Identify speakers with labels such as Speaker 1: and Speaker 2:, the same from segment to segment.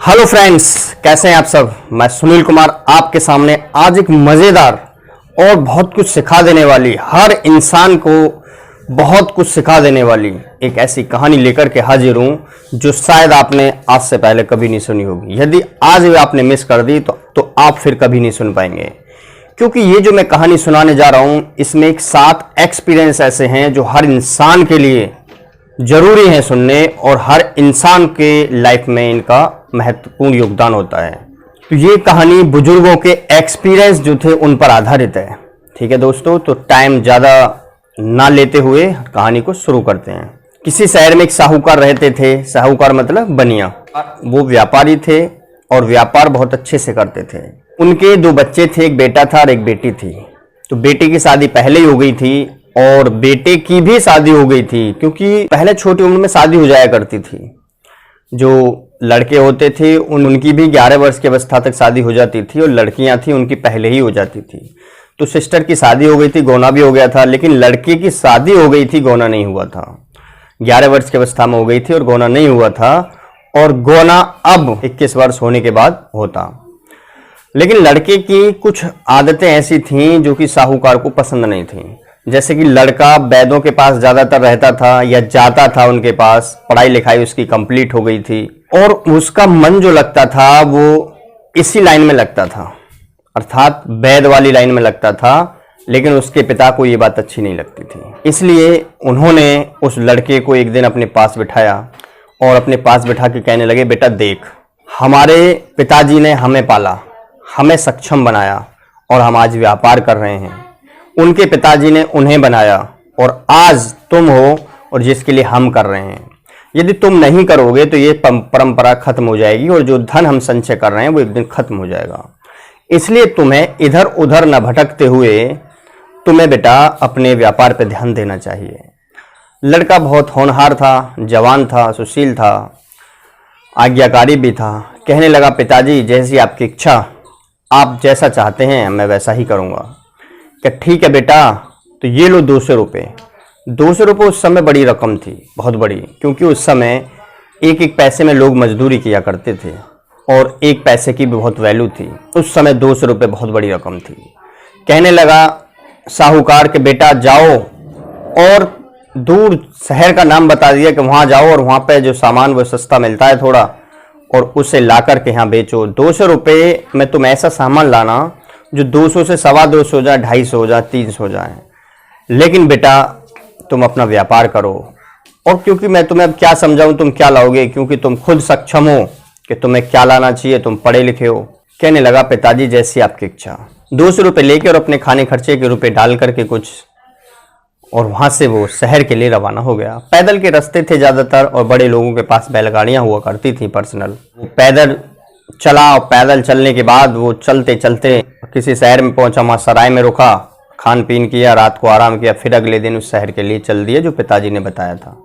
Speaker 1: Hello friends, कैसे हैं आप सब। मैं सुनील कुमार आपके सामने आज एक मज़ेदार और बहुत कुछ सिखा देने वाली, हर इंसान को बहुत कुछ सिखा देने वाली एक ऐसी कहानी लेकर के हाजिर हूं जो शायद आपने आज से पहले कभी नहीं सुनी होगी। यदि आज भी आपने मिस कर दी तो आप फिर कभी नहीं सुन पाएंगे, क्योंकि ये जो मैं कहानी सुनाने जा रहा हूं इसमें एक 7 एक्सपीरियंस ऐसे हैं जो हर इंसान के लिए जरूरी है सुनने, और हर इंसान के लाइफ में इनका महत्वपूर्ण योगदान होता है। तो ये कहानी बुजुर्गों के एक्सपीरियंस जो थे उन पर आधारित है। ठीक है दोस्तों, तो टाइम ज़्यादा ना लेते हुए कहानी को शुरू करते हैं। किसी शहर में एक साहूकार रहते थे। साहूकार मतलब बनिया। वो व्यापारी थे और व्यापार बहुत अच्छे से करते थे। उनके 2 बच्चे थे, एक बेटा था और एक बेटी थी। तो बेटी की शादी पहले ही हो गई थी और बेटे की भी शादी हो गई थी, क्योंकि पहले छोटी उम्र में शादी हो जाया करती थी। जो लड़के होते थे उनकी भी 11 वर्ष की अवस्था तक शादी हो जाती थी, और लड़कियां थी उनकी पहले ही हो जाती थी। तो सिस्टर की शादी हो गई थी, गौना भी हो गया था, लेकिन लड़के की शादी हो गई थी, गौना नहीं हुआ था। 11 वर्ष की अवस्था में हो गई थी और गौना नहीं हुआ था, और गौना अब 21 वर्ष होने के बाद होता। लेकिन लड़के की कुछ आदतें ऐसी थीं जो कि साहूकार को पसंद नहीं थीं। जैसे कि लड़का वैद्यों के पास ज़्यादातर रहता था या जाता था उनके पास। पढ़ाई लिखाई उसकी कंप्लीट हो गई थी और उसका मन जो लगता था वो इसी लाइन में लगता था, अर्थात वैद्य वाली लाइन में लगता था। लेकिन उसके पिता को ये बात अच्छी नहीं लगती थी, इसलिए उन्होंने उस लड़के को एक दिन अपने पास बिठाया और अपने पास बिठा के कहने लगे, बेटा देख, हमारे पिताजी ने हमें पाला, हमें सक्षम बनाया और हम आज व्यापार कर रहे हैं। उनके पिताजी ने उन्हें बनाया और आज तुम हो और जिसके लिए हम कर रहे हैं। यदि तुम नहीं करोगे तो ये परंपरा खत्म हो जाएगी और जो धन हम संचय कर रहे हैं वो एक दिन खत्म हो जाएगा। इसलिए तुम्हें इधर उधर न भटकते हुए तुम्हें बेटा अपने व्यापार पर ध्यान देना चाहिए। लड़का बहुत होनहार था, जवान था, सुशील था, आज्ञाकारी भी था। कहने लगा, पिताजी जैसी आपकी इच्छा, आप जैसा चाहते हैं मैं वैसा ही करूँगा। क्या ठीक है बेटा, तो ये लो 200 रुपये। 200 रुपये उस समय बड़ी रकम थी, बहुत बड़ी, क्योंकि उस समय एक एक पैसे में लोग मजदूरी किया करते थे और एक पैसे की भी बहुत वैल्यू थी। उस समय 200 रुपये बहुत बड़ी रकम थी। कहने लगा साहूकार के, बेटा जाओ और दूर शहर का नाम बता दिया कि वहाँ जाओ और वहाँ पे जो सामान वो सस्ता मिलता है थोड़ा, और उसे ला कर के यहाँ बेचो। 200 रुपये में तुम ऐसा सामान लाना जो 200 से 250 हो जाए, 250 हो जाए, 300 हो जाए। लेकिन बेटा तुम अपना व्यापार करो। और क्योंकि मैं तुम्हें अब क्या समझाऊं, तुम क्या लाओगे, क्योंकि तुम खुद सक्षम हो कि तुम्हें क्या लाना चाहिए, तुम पढ़े लिखे हो। कहने लगा, पिताजी जैसी आपकी इच्छा। 200 रुपये लेके और अपने खाने खर्चे के रुपए डाल करके कुछ, और वहां से वो शहर के लिए रवाना हो गया। पैदल के रास्ते थे ज़्यादातर, और बड़े लोगों के पास बैलगाड़ियाँ हुआ करती थी पर्सनल। वो पैदल चला और पैदल चलने के बाद वो चलते चलते किसी शहर में पहुंचा। वहाँ सराय में रुका, खान पीन किया, रात को आराम किया, फिर अगले दिन उस शहर के लिए चल दिए जो पिताजी ने बताया था।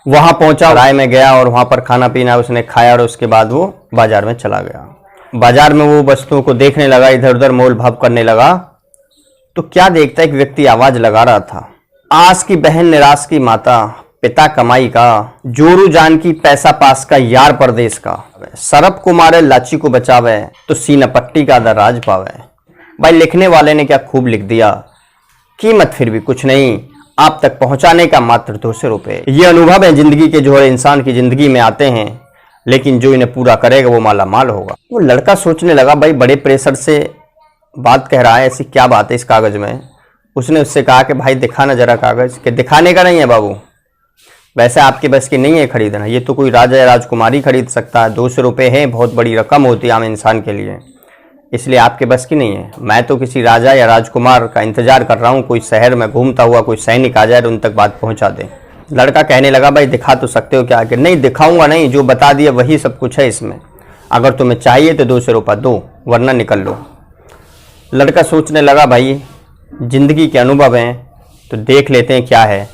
Speaker 1: वहाँ पहुंचा, सराय में गया और वहाँ पर खाना पीना उसने खाया, और उसके बाद वो बाजार में चला गया। बाजार में वो वस्तुओं को देखने लगा, इधर उधर मोल भाव करने लगा। तो क्या देखता, एक व्यक्ति आवाज लगा रहा था, आस की बहन निराश की माता, पिता कमाई का, जोरू जान की पैसा पास का, यार परदेश का, सरप को मारे लाची को बचावे, तो सीना पट्टी का दराज पावे। भाई लिखने वाले ने क्या खूब लिख दिया। कीमत फिर भी कुछ नहीं, आप तक पहुंचाने का मात्र 200 रुपये। ये अनुभव है जिंदगी के जो हर इंसान की जिंदगी में आते हैं, लेकिन जो इन्हें पूरा करेगा वो माला माल होगा। वो लड़का सोचने लगा, भाई बड़े प्रेशर से बात कह रहा है, ऐसी क्या बात है इस कागज में। उसने उससे कहा कि भाई दिखाना जरा कागज। के दिखाने का नहीं है बाबू, वैसे आपके बस की नहीं है खरीदना, ये तो कोई राजा या राजकुमारी खरीद सकता है। 200 रुपये है, बहुत बड़ी रकम होती है आम इंसान के लिए, इसलिए आपके बस की नहीं है। मैं तो किसी राजा या राजकुमार का इंतजार कर रहा हूँ, कोई शहर में घूमता हुआ कोई सैनिक आ जाए और उन तक बात पहुँचा दे। लड़का कहने लगा, भाई दिखा तो सकते हो क्या? कि नहीं दिखाऊंगा नहीं, जो बता दिया वही सब कुछ है इसमें। अगर तुम्हें चाहिए तो 200 रुपये दो, वरना निकल लो। लड़का सोचने लगा, भाई जिंदगी के अनुभव हैं तो देख लेते हैं क्या है,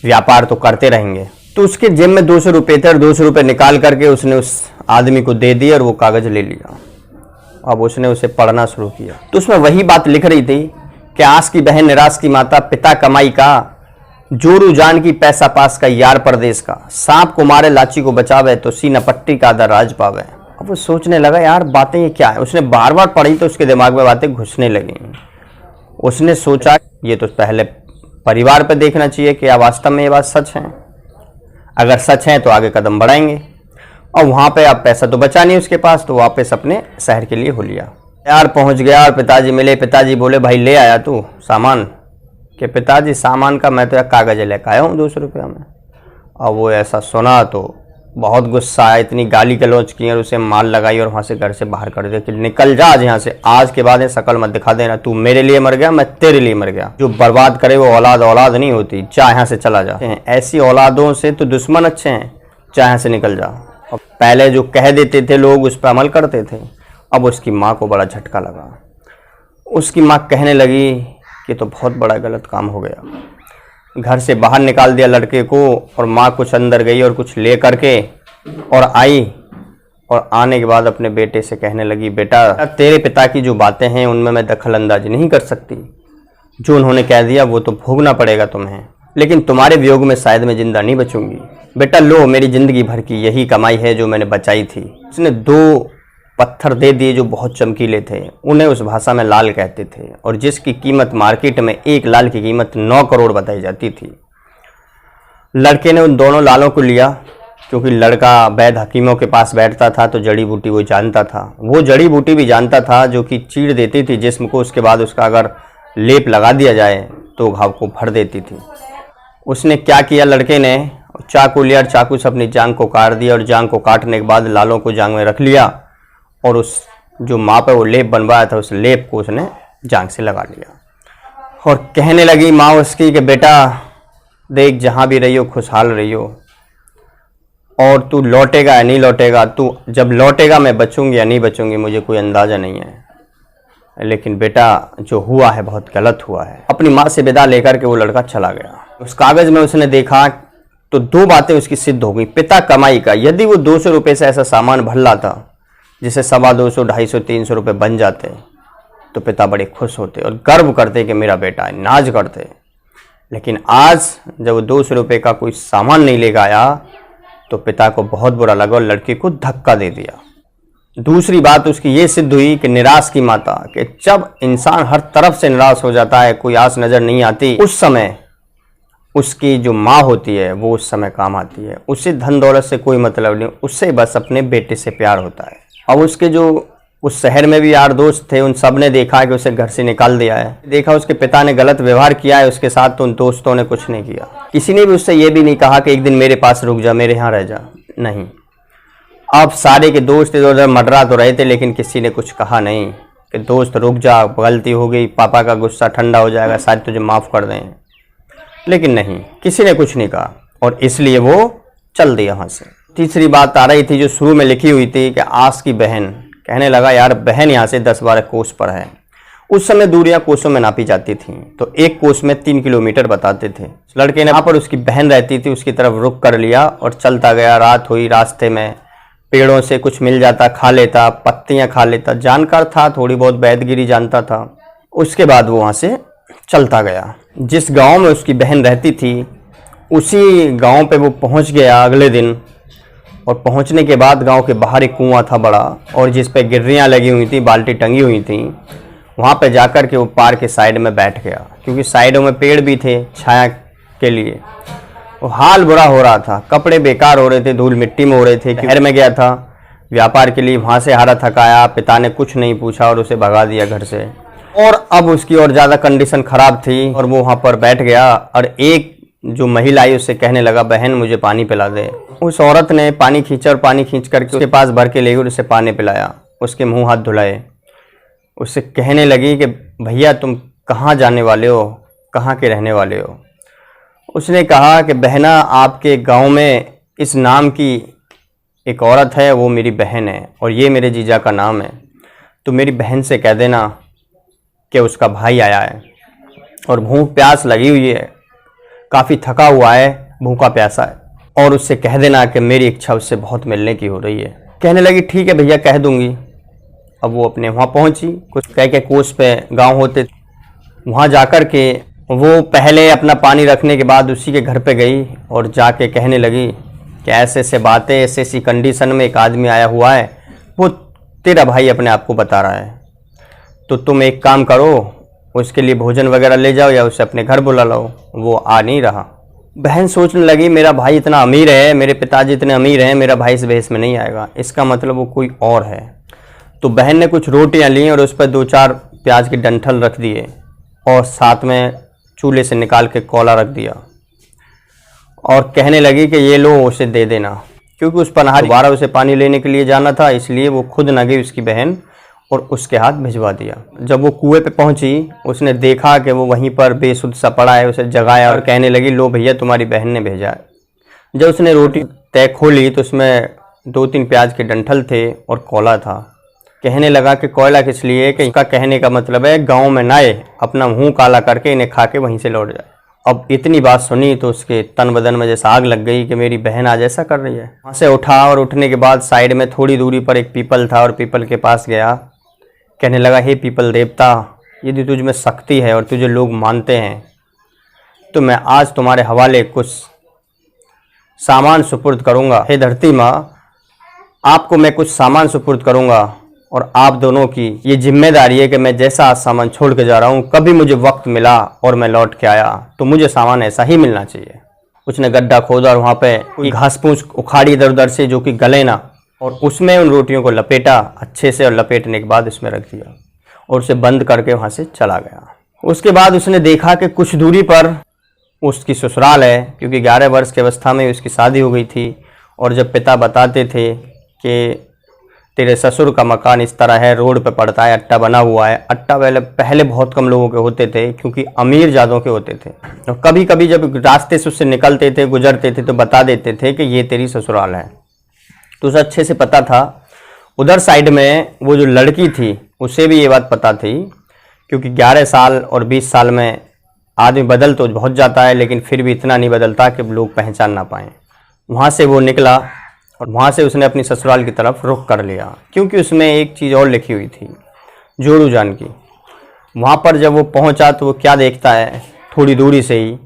Speaker 1: व्यापार तो करते रहेंगे। तो उसके जेब में 200 रुपये थे और 200 रुपये निकाल करके उसने उस आदमी को दे दिए और वो कागज ले लिया। अब उसने उसे पढ़ना शुरू किया तो उसमें वही बात लिख रही थी कि आस की बहन निराश की माता, पिता कमाई का, जोरू जान की पैसा पास का, यार परदेश का, सांप को मारे लाची को बचावे, तो सीना पट्टी का आधा राज पावे। अब वो सोचने लगा यार बातें ये क्या है। उसने बार बार पढ़ी तो उसके दिमाग में बातें घुसने लगी। उसने सोचा ये तो पहले परिवार पे देखना चाहिए कि क्या वास्तव में ये बात सच है। अगर सच है तो आगे कदम बढ़ाएंगे। और वहाँ पे अब पैसा तो बचा नहीं उसके पास, तो वापस अपने शहर के लिए हो लिया। यार पहुँच गया और पिताजी मिले। पिताजी बोले भाई ले आया तू सामान? कि पिताजी सामान का मैं तो यार कागज़ लेकर आया हूँ 200 रुपया में। और वो ऐसा सुना तो बहुत गुस्सा आया, इतनी गाली गलौज की और उसे मार लगाई और वहाँ से घर से बाहर कर दिया कि निकल जा आज यहाँ से, आज के बाद ये शकल मत दिखा देना, तू मेरे लिए मर गया मैं तेरे लिए मर गया। जो बर्बाद करे वो औलाद औलाद नहीं होती, जा यहाँ से चला जा। ऐसी औलादों से तो दुश्मन अच्छे हैं, जा यहाँ से निकल जा। और पहले जो कह देते थे लोग उस पर अमल करते थे। अब उसकी माँ को बड़ा झटका लगा। उसकी माँ कहने लगी कि तो बहुत बड़ा गलत काम हो गया। घर से बाहर निकाल दिया लड़के को और माँ कुछ अंदर गई और कुछ ले करके और आई। और आने के बाद अपने बेटे से कहने लगी बेटा तेरे पिता की जो बातें हैं उनमें मैं दखल अंदाजी नहीं कर सकती। जो उन्होंने कह दिया वो तो भोगना पड़ेगा तुम्हें, लेकिन तुम्हारे वियोग में शायद मैं जिंदा नहीं बचूंगी। बेटा लो मेरी जिंदगी भर की यही कमाई है जो मैंने बचाई थी। उसने 2 पत्थर दे दिए जो बहुत चमकीले थे। उन्हें उस भाषा में लाल कहते थे और जिसकी कीमत मार्केट में 1 लाल की कीमत 9 करोड़ बताई जाती थी। लड़के ने उन दोनों लालों को लिया, क्योंकि लड़का वैद्य हकीमों के पास बैठता था तो जड़ी बूटी वो जानता था। वो जड़ी बूटी भी जानता था जो कि चीर देती थी जिस्म को, उसके बाद उसका अगर लेप लगा दिया जाए तो घाव को भर देती थी। उसने क्या किया, लड़के ने चाकू लिया और चाकू से अपनी जांग को काट दिया और जांग को काटने के बाद लालों को जांग में रख लिया और उस जो माँ पे वो लेप बनवाया था उस लेप को उसने जांग से लगा लिया। और कहने लगी माँ उसकी कि बेटा देख जहाँ भी रही हो खुशहाल रही हो, और तू लौटेगा या नहीं लौटेगा, तू जब लौटेगा मैं बचूंगी या नहीं बचूंगी मुझे कोई अंदाज़ा नहीं है, लेकिन बेटा जो हुआ है बहुत गलत हुआ है। अपनी माँ से विदा लेकर के वो लड़का चला गया। उस कागज़ में उसने देखा तो 2 बातें उसकी सिद्ध हो गई। पिता कमाई का, यदि वो 200 रुपये से ऐसा सामान भर लाता जिसे 250, 250, 300 रुपये बन जाते तो पिता बड़े खुश होते और गर्व करते कि मेरा बेटा है, नाज करते। लेकिन आज जब वो 200 रुपये का कोई सामान नहीं लेकर आया तो पिता को बहुत बुरा लगा और लड़के को धक्का दे दिया। दूसरी बात उसकी ये सिद्ध हुई कि निराश की माता, कि जब इंसान हर तरफ से निराश हो जाता है, कोई आस नज़र नहीं आती, उस समय उसकी जो माँ होती है वो उस समय काम आती है। उसे धन दौलत से कोई मतलब नहीं, उससे बस अपने बेटे से प्यार होता है। अब उसके जो उस शहर में भी यार दोस्त थे उन सब ने देखा कि उसे घर से निकाल दिया है, देखा उसके पिता ने गलत व्यवहार किया है उसके साथ, तो उन दोस्तों ने कुछ नहीं किया। किसी ने भी उससे ये भी नहीं कहा कि एक दिन मेरे पास रुक जा, मेरे यहाँ रह जा, नहीं। अब सारे के दोस्त इधर उधर मडरा तो रहे थे लेकिन किसी ने कुछ कहा नहीं कि दोस्त रुक जा, गलती हो गई, पापा का गुस्सा ठंडा हो जाएगा, शायद तुझे माफ़ कर दें। लेकिन नहीं, किसी ने कुछ नहीं कहा और इसलिए वो चल दिया वहाँ से। तीसरी बात आ रही थी जो शुरू में लिखी हुई थी कि आस की बहन, कहने लगा यार बहन यहाँ से 10-12 कोस पर है। उस समय दूरियां कोसों में नापी जाती थीं, तो 1 कोस में 3 किलोमीटर बताते थे। लड़के ने वहाँ पर उसकी बहन रहती थी उसकी तरफ रुख कर लिया और चलता गया। रात हुई, रास्ते में पेड़ों से कुछ मिल जाता खा लेता, पत्तियाँ खा लेता, जानकार था, थोड़ी बहुत वैदगिरी जानता था। उसके बाद वो वहाँ से चलता गया। जिस गांव में उसकी बहन रहती थी उसी गांव पे वो पहुँच गया अगले दिन। और पहुंचने के बाद गांव के बाहर एक कुआं था बड़ा और जिस पे गिर्रियाँ लगी हुई थी, बाल्टी टंगी हुई थी। वहाँ पे जाकर के वो पार के साइड में बैठ गया, क्योंकि साइडों में पेड़ भी थे छाया के लिए। वो हाल बुरा हो रहा था, कपड़े बेकार हो रहे थे, धूल मिट्टी में हो रहे थे। शहर में गया था व्यापार के लिए, वहाँ से हारा थका आया, पिता ने कुछ नहीं पूछा और उसे भगा दिया घर से। और अब उसकी और ज़्यादा कंडीशन ख़राब थी और वो वहाँ पर बैठ गया और एक जो महिला आई उससे कहने लगा बहन मुझे पानी पिला दे। उस औरत ने पानी खींचा और पानी खींच करके उसके पास भर के ले गई और उसे पानी पिलाया, उसके मुंह हाथ धुलाए। उससे कहने लगी कि भैया तुम कहाँ जाने वाले हो, कहाँ के रहने वाले हो। उसने कहा कि बहना आपके गांव में इस नाम की एक औरत है, वो मेरी बहन है और ये मेरे जीजा का नाम है, तो मेरी बहन से कह देना कि उसका भाई आया है और भूख प्यास लगी हुई है, काफ़ी थका हुआ है, भूखा प्यासा है, और उससे कह देना कि मेरी इच्छा उससे बहुत मिलने की हो रही है। कहने लगी ठीक है भैया कह दूंगी। अब वो अपने वहाँ पहुँची, कुछ कह के कोस पे गांव होते, वहाँ जाकर के वो पहले अपना पानी रखने के बाद उसी के घर पे गई और जाके कहने लगी कि ऐसे ऐसे बातें, ऐसी ऐसी कंडीशन में एक आदमी आया हुआ है, वो तेरा भाई अपने आप को बता रहा है, तो तुम एक काम करो, उसके लिए भोजन वगैरह ले जाओ या उसे अपने घर बुला लो। वो आ नहीं रहा। बहन सोचने लगी मेरा भाई इतना अमीर है, मेरे पिताजी इतने अमीर हैं, मेरा भाई इस भेष में नहीं आएगा, इसका मतलब वो कोई और है। तो बहन ने कुछ रोटियां ली और उस पर 2-4 प्याज के डंठल रख दिए और साथ में चूल्हे से निकाल के कोला रख दिया और कहने लगी कि ये लो, उसे दे देना। क्योंकि उस पनहारी दोबारा उसे पानी लेने के लिए जाना था, इसलिए वो खुद न गई उसकी बहन और उसके हाथ भिजवा दिया। जब वो कुएं पे पहुंची, उसने देखा कि वो वहीं पर बेसुध सा पड़ा है, उसे जगाया और कहने लगी लो भैया, तुम्हारी बहन ने भेजा है। जब उसने रोटी तय खोली तो उसमें 2-3 प्याज के डंठल थे और कोला था। कहने लगा कि कोयला किस लिए, कि इसका कहने का मतलब है गाँव में ना आए, अपना मुँह काला करके इन्हें खा के वहीं से लौट जाए। अब इतनी बात सुनी तो उसके तन बदन में जैसा आग लग गई कि मेरी बहन आज ऐसा कर रही है। वहाँ से उठा और उठने के बाद साइड में थोड़ी दूरी पर एक पीपल था और पीपल के पास गया। कहने लगा हे पीपल देवता, यदि तुझ में शक्ति है और तुझे लोग मानते हैं तो मैं आज तुम्हारे हवाले कुछ सामान सुपुर्द करूँगा। हे धरती माँ, आपको मैं कुछ सामान सुपुर्द करूँगा और आप दोनों की ये जिम्मेदारी है कि मैं जैसा आज सामान छोड़ के जा रहा हूँ, कभी मुझे वक्त मिला और मैं लौट के आया तो मुझे सामान ऐसा ही मिलना चाहिए। उसने गड्ढा खोदा और वहाँ पे कोई घास पूछ उखाड़ी इधर उधर से जो कि गले ना, और उसमें उन रोटियों को लपेटा अच्छे से और लपेटने के बाद उसमें रख दिया और उसे बंद करके वहाँ से चला गया। उसके बाद उसने देखा कि कुछ दूरी पर उसकी ससुराल है, क्योंकि 11 वर्ष की अवस्था में उसकी शादी हो गई थी। और जब पिता बताते थे कि तेरे ससुर का मकान इस तरह है, रोड पे पड़ता है, अट्टा बना हुआ है। अट्टा पहले बहुत कम लोगों के होते थे, क्योंकि अमीर ज़्यादा के होते थे। और कभी कभी जब रास्ते से उससे निकलते थे, गुजरते थे, तो बता देते थे कि ये तेरी ससुराल है। तो उसे अच्छे से पता था। उधर साइड में वो जो लड़की थी उसे भी ये बात पता थी, क्योंकि 11 साल और 20 साल में आदमी बदल तो बहुत जाता है, लेकिन फिर भी इतना नहीं बदलता कि लोग पहचान ना पाएँ। वहाँ से वो निकला और वहाँ से उसने अपनी ससुराल की तरफ रुख कर लिया, क्योंकि उसमें एक चीज़ और लिखी हुई थी, जोड़ू जान की। वहाँ पर जब वो पहुँचा तो वो क्या देखता है, थोड़ी दूरी से ही,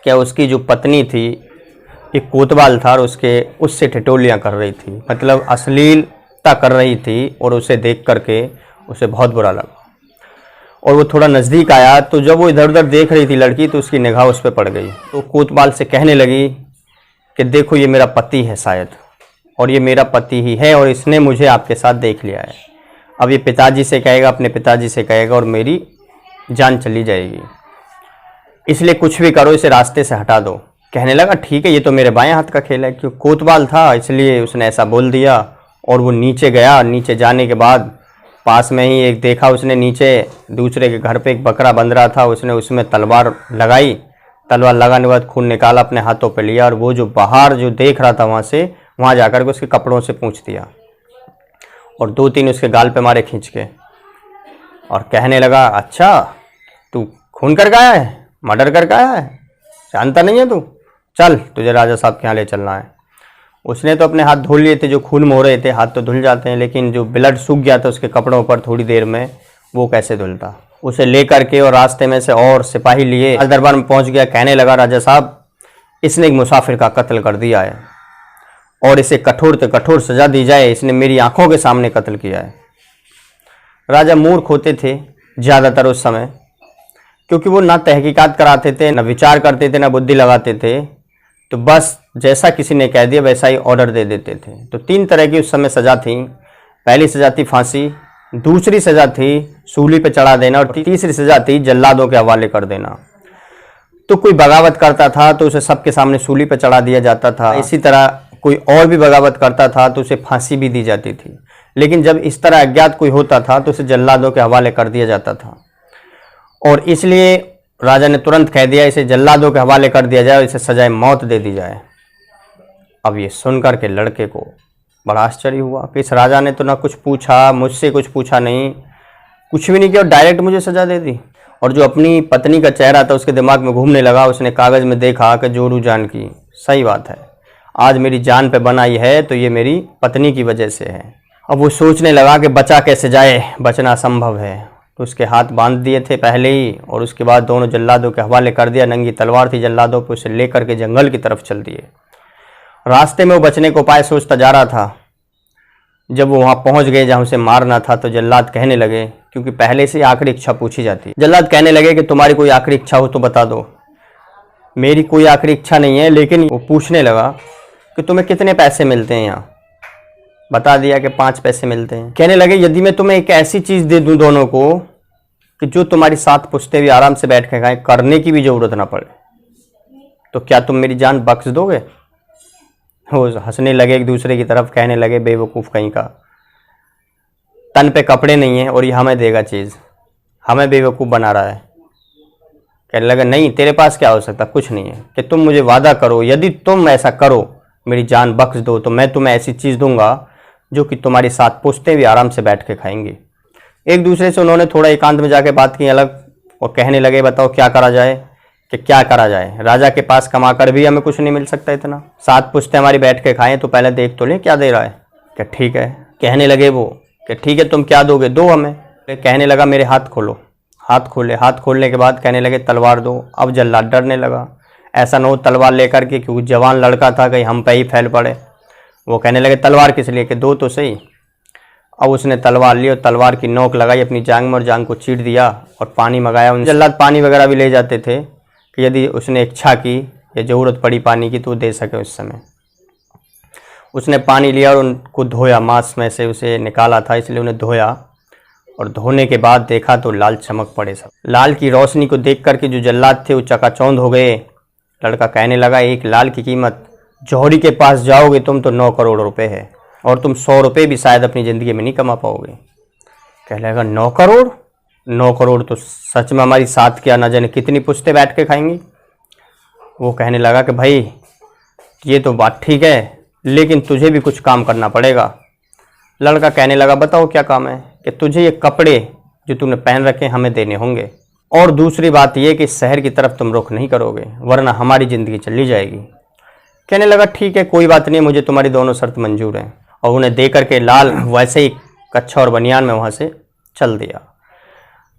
Speaker 1: क्या उसकी जो पत्नी थी एक कोतवाल था और उससे ठिठोलियाँ कर रही थी, मतलब अश्लीलता कर रही थी। और उसे देख करके उसे बहुत बुरा लगा और वो थोड़ा नज़दीक आया। तो जब वो इधर उधर देख रही थी लड़की, तो उसकी निगाह उस पर पड़ गई। तो कोतवाल से कहने लगी कि देखो ये मेरा पति है शायद, और ये मेरा पति ही है और इसने मुझे आपके साथ देख लिया है। अब ये पिताजी से कहेगा, अपने पिताजी से कहेगा और मेरी जान चली जाएगी, इसलिए कुछ भी करो, इसे रास्ते से हटा दो। कहने लगा ठीक है, ये तो मेरे बाएं हाथ का खेल है। क्यों कोतवाल था इसलिए उसने ऐसा बोल दिया। और वो नीचे गया। नीचे जाने के बाद पास में ही एक देखा उसने, नीचे दूसरे के घर पे एक बकरा बंध रहा था, उसने उसमें तलवार लगाई। तलवार लगाने के बाद खून निकाला, अपने हाथों पे लिया और वो जो बाहर जो देख रहा था वहाँ जाकर के उसके कपड़ों से पूंछ दिया और 2-3 उसके गाल पे मारे खींच के, और कहने लगा अच्छा तू खून करके आया है, मर्डर करके आया है, जानता नहीं है तू, चल तुझे राजा साहब के यहाँ ले चलना है। उसने तो अपने हाथ धुल लिए थे, जो खून मोह रहे थे, हाथ तो धुल जाते हैं, लेकिन जो ब्लड सूख गया था उसके कपड़ों पर थोड़ी देर में, वो कैसे धुलता। उसे ले करके और रास्ते में से और सिपाही लिए दरबार में पहुंच गया। कहने लगा राजा साहब, इसने एक मुसाफिर का कत्ल कर दिया है और इसे कठोर से कठोर सजा दी जाए, इसने मेरी आंखों के सामने कत्ल किया है। राजा मूर्ख होते थे ज़्यादातर उस समय, क्योंकि वो ना तहकीकात कराते थे, ना विचार करते थे, ना बुद्धि लगाते थे। तो बस जैसा किसी ने कह दिया वैसा ही ऑर्डर दे देते थे। तो 3 तरह की उस समय सज़ा थी। पहली सज़ा थी फांसी, दूसरी सज़ा थी सूली पे चढ़ा देना और तीसरी सज़ा थी जल्लादों के हवाले कर देना। तो कोई बगावत करता था तो उसे सबके सामने सूली पे चढ़ा दिया जाता था। इसी तरह कोई और भी बगावत करता था तो उसे फांसी भी दी जाती थी। लेकिन जब इस तरह अज्ञात कोई होता था तो उसे जल्लादों के हवाले कर दिया जाता था। और इसलिए राजा ने तुरंत कह दिया इसे जल्लादों के हवाले कर दिया जाए और इसे सजाए मौत दे दी जाए। अब ये सुनकर के लड़के को बड़ा आश्चर्य हुआ कि इस राजा ने तो ना कुछ पूछा, मुझसे कुछ पूछा नहीं, कुछ भी नहीं किया और डायरेक्ट मुझे सजा दे दी। और जो अपनी पत्नी का चेहरा था उसके दिमाग में घूमने लगा। उसने कागज़ में देखा कि जोरू जान की, सही बात है, आज मेरी जान पे बनाई है तो ये मेरी पत्नी की वजह से है। अब वो सोचने लगा कि बचा कैसे जाए, बचना असंभव है। तो उसके हाथ बांध दिए थे पहले ही और उसके बाद दोनों जल्लादों के हवाले कर दिया। नंगी तलवार थी जल्लादों पर, उसे लेकर के जंगल की तरफ चल दिए। रास्ते में वो बचने को उपाय सोचता जा रहा था जब वो वहाँ पहुँच गए जहाँ उसे मारना था, तो जल्लाद कहने लगे, क्योंकि पहले से आखिरी इच्छा पूछी जाती है, जल्लाद कहने लगे कि तुम्हारी कोई आखिरी इच्छा हो तो बता दो। मेरी कोई आखिरी इच्छा नहीं है, लेकिन वो पूछने लगा कि तुम्हें कितने पैसे मिलते हैं यहाँ। बता दिया कि 5 पैसे मिलते हैं। कहने लगे यदि मैं तुम्हें एक ऐसी चीज़ दे दूँ दोनों को कि जो तुम्हारी 7 पुश्तें भी आराम से बैठ के खाएं, करने की भी ज़रूरत ना पड़े, तो क्या तुम मेरी जान बख्श दोगे? वो हंसने लगे एक दूसरे की तरफ, कहने लगे बेवकूफ़ कहीं का, तन पे कपड़े नहीं है और ये हमें देगा चीज़, हमें बेवकूफ़ बना रहा है। कहने लगा नहीं, तेरे पास क्या हो सकता, कुछ नहीं है, कि तुम मुझे वादा करो, यदि तुम ऐसा करो, मेरी जान बख्श दो, तो मैं तुम्हें ऐसी चीज़ दूंगा जो कि तुम्हारी 7 पुश्तें भी आराम से बैठ के खाएंगी। एक दूसरे से उन्होंने थोड़ा एकांत में जाके बात की अलग, और कहने लगे बताओ क्या करा जाए, कि क्या करा जाए, राजा के पास कमा कर भी हमें कुछ नहीं मिल सकता इतना, 7 पुश्तें हमारी बैठ के खाएं, तो पहले देख तो लें क्या दे रहा है। क्या ठीक है, कहने लगे वो कि ठीक है तुम क्या दोगे, दो हमें। कहने लगा मेरे हाथ खोलो। हाथ खोले, हाथ खोलने के बाद कहने लगे तलवार दो। अब जल्लाद डरने लगा, ऐसा न हो तलवार लेकर के, क्योंकि जवान लड़का था, कहीं हम पे ही फैल पड़े। वो कहने लगे तलवार किस लिए, कि दो तो सही। अब उसने तलवार ली और तलवार की नोक लगाई अपनी जांग में और जांग को चीर दिया और पानी मंगाया। उन जल्लाद पानी वगैरह भी ले जाते थे कि यदि उसने इच्छा की या ज़रूरत पड़ी पानी की तो वो दे सके उस समय। उसने पानी लिया और उनको धोया, मांस में से उसे निकाला था इसलिए उन्हें धोया, और धोने के बाद देखा तो लाल चमक पड़े सब। लाल की रोशनी को देख करके जो जल्लाद थे वो चकाचौंध हो गए। लड़का कहने लगा एक लाल की कीमत, जौहरी के पास जाओगे तुम तो 9 करोड़ रुपए है, और तुम 100 रुपये भी शायद अपनी ज़िंदगी में नहीं कमा पाओगे। कहने लगा 9 करोड़? 9 करोड़ तो सच में हमारी 7 क्या न जाने कितनी पुश्तें बैठ के खाएंगी। वो कहने लगा कि भाई ये तो बात ठीक है, लेकिन तुझे भी कुछ काम करना पड़ेगा। लड़का कहने लगा बताओ क्या काम है, कि तुझे ये कपड़े जो तूने पहन रखे हमें देने होंगे, और दूसरी बात ये कि शहर की तरफ तुम रुख नहीं करोगे, वरना हमारी ज़िंदगी चली जाएगी। कहने लगा ठीक है कोई बात नहीं, मुझे तुम्हारी दोनों शर्त मंजूर हैं। और उन्हें दे करके लाल वैसे ही कच्छा और बनियान में वहाँ से चल दिया,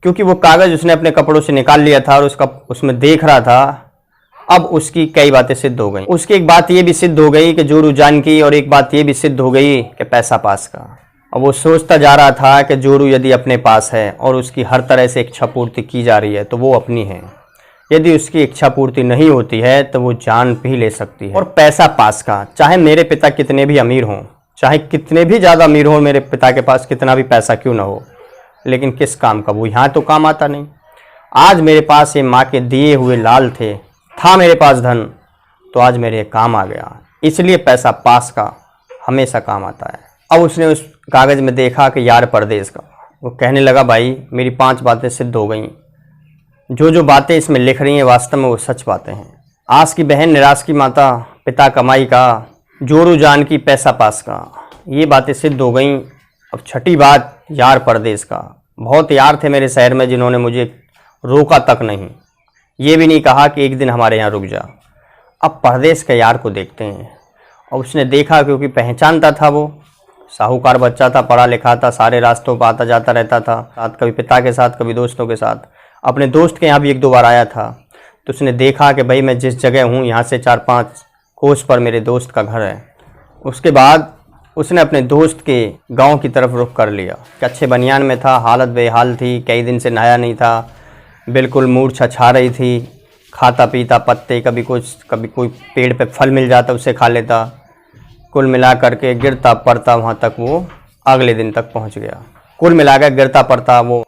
Speaker 1: क्योंकि वो कागज़ उसने अपने कपड़ों से निकाल लिया था और उसमें देख रहा था। अब उसकी कई बातें सिद्ध हो गई। उसकी एक बात ये भी सिद्ध हो गई कि जोरू जान की, और एक बात ये भी सिद्ध हो गई कि पैसा पास का। अब वो सोचता जा रहा था कि जोरू यदि अपने पास है और उसकी हर तरह से इच्छा पूर्ति की जा रही है तो वो अपनी है, यदि उसकी इच्छा पूर्ति नहीं होती है तो वो जान भी ले सकती है। और पैसा पास का, चाहे मेरे पिता कितने भी अमीर हों, चाहे कितने भी ज़्यादा अमीर हों, मेरे पिता के पास कितना भी पैसा क्यों ना हो, लेकिन किस काम का, वो यहाँ तो काम आता नहीं। आज मेरे पास ये माँ के दिए हुए लाल था मेरे पास धन, तो आज मेरे काम आ गया, इसलिए पैसा पास का हमेशा काम आता है। अब उसने उस कागज़ में देखा कि यार परदेश का। वो कहने लगा भाई मेरी 5 बातें सिद्ध हो गई, जो बातें इसमें लिख रही हैं वास्तव में वो सच बातें हैं। आस की बहन निराश की माता, पिता कमाई का, जोरू जान की पैसा पास का, ये बातें सिद्ध हो गई। अब छठी बात यार परदेश का। बहुत यार थे मेरे शहर में जिन्होंने मुझे रोका तक नहीं, ये भी नहीं कहा कि एक दिन हमारे यहाँ रुक जा। अब परदेश के यार को देखते हैं। और उसने देखा, क्योंकि पहचानता था, वो साहूकार बच्चा था, पढ़ा लिखा था, सारे रास्तों पर आता जाता रहता था, साथ कभी पिता के साथ कभी दोस्तों के साथ। अपने दोस्त के यहाँ भी 1-2 बार आया था। तो उसने देखा कि भाई मैं जिस जगह हूँ यहाँ से 4-5 कोस पर मेरे दोस्त का घर है। उसके बाद उसने अपने दोस्त के गांव की तरफ रुख कर लिया। कच्चे बनियान में था, हालत बेहाल थी, कई दिन से नहाया नहीं था, बिल्कुल मूर्छा छा रही थी, खाता पीता पत्ते, कभी कुछ, कभी कोई पेड़ पे फल मिल जाता उसे खा लेता। कुल मिला करके गिरता पड़ता वहाँ तक वो अगले दिन तक पहुँच गया। कुल मिलाकर गिरता पड़ता वो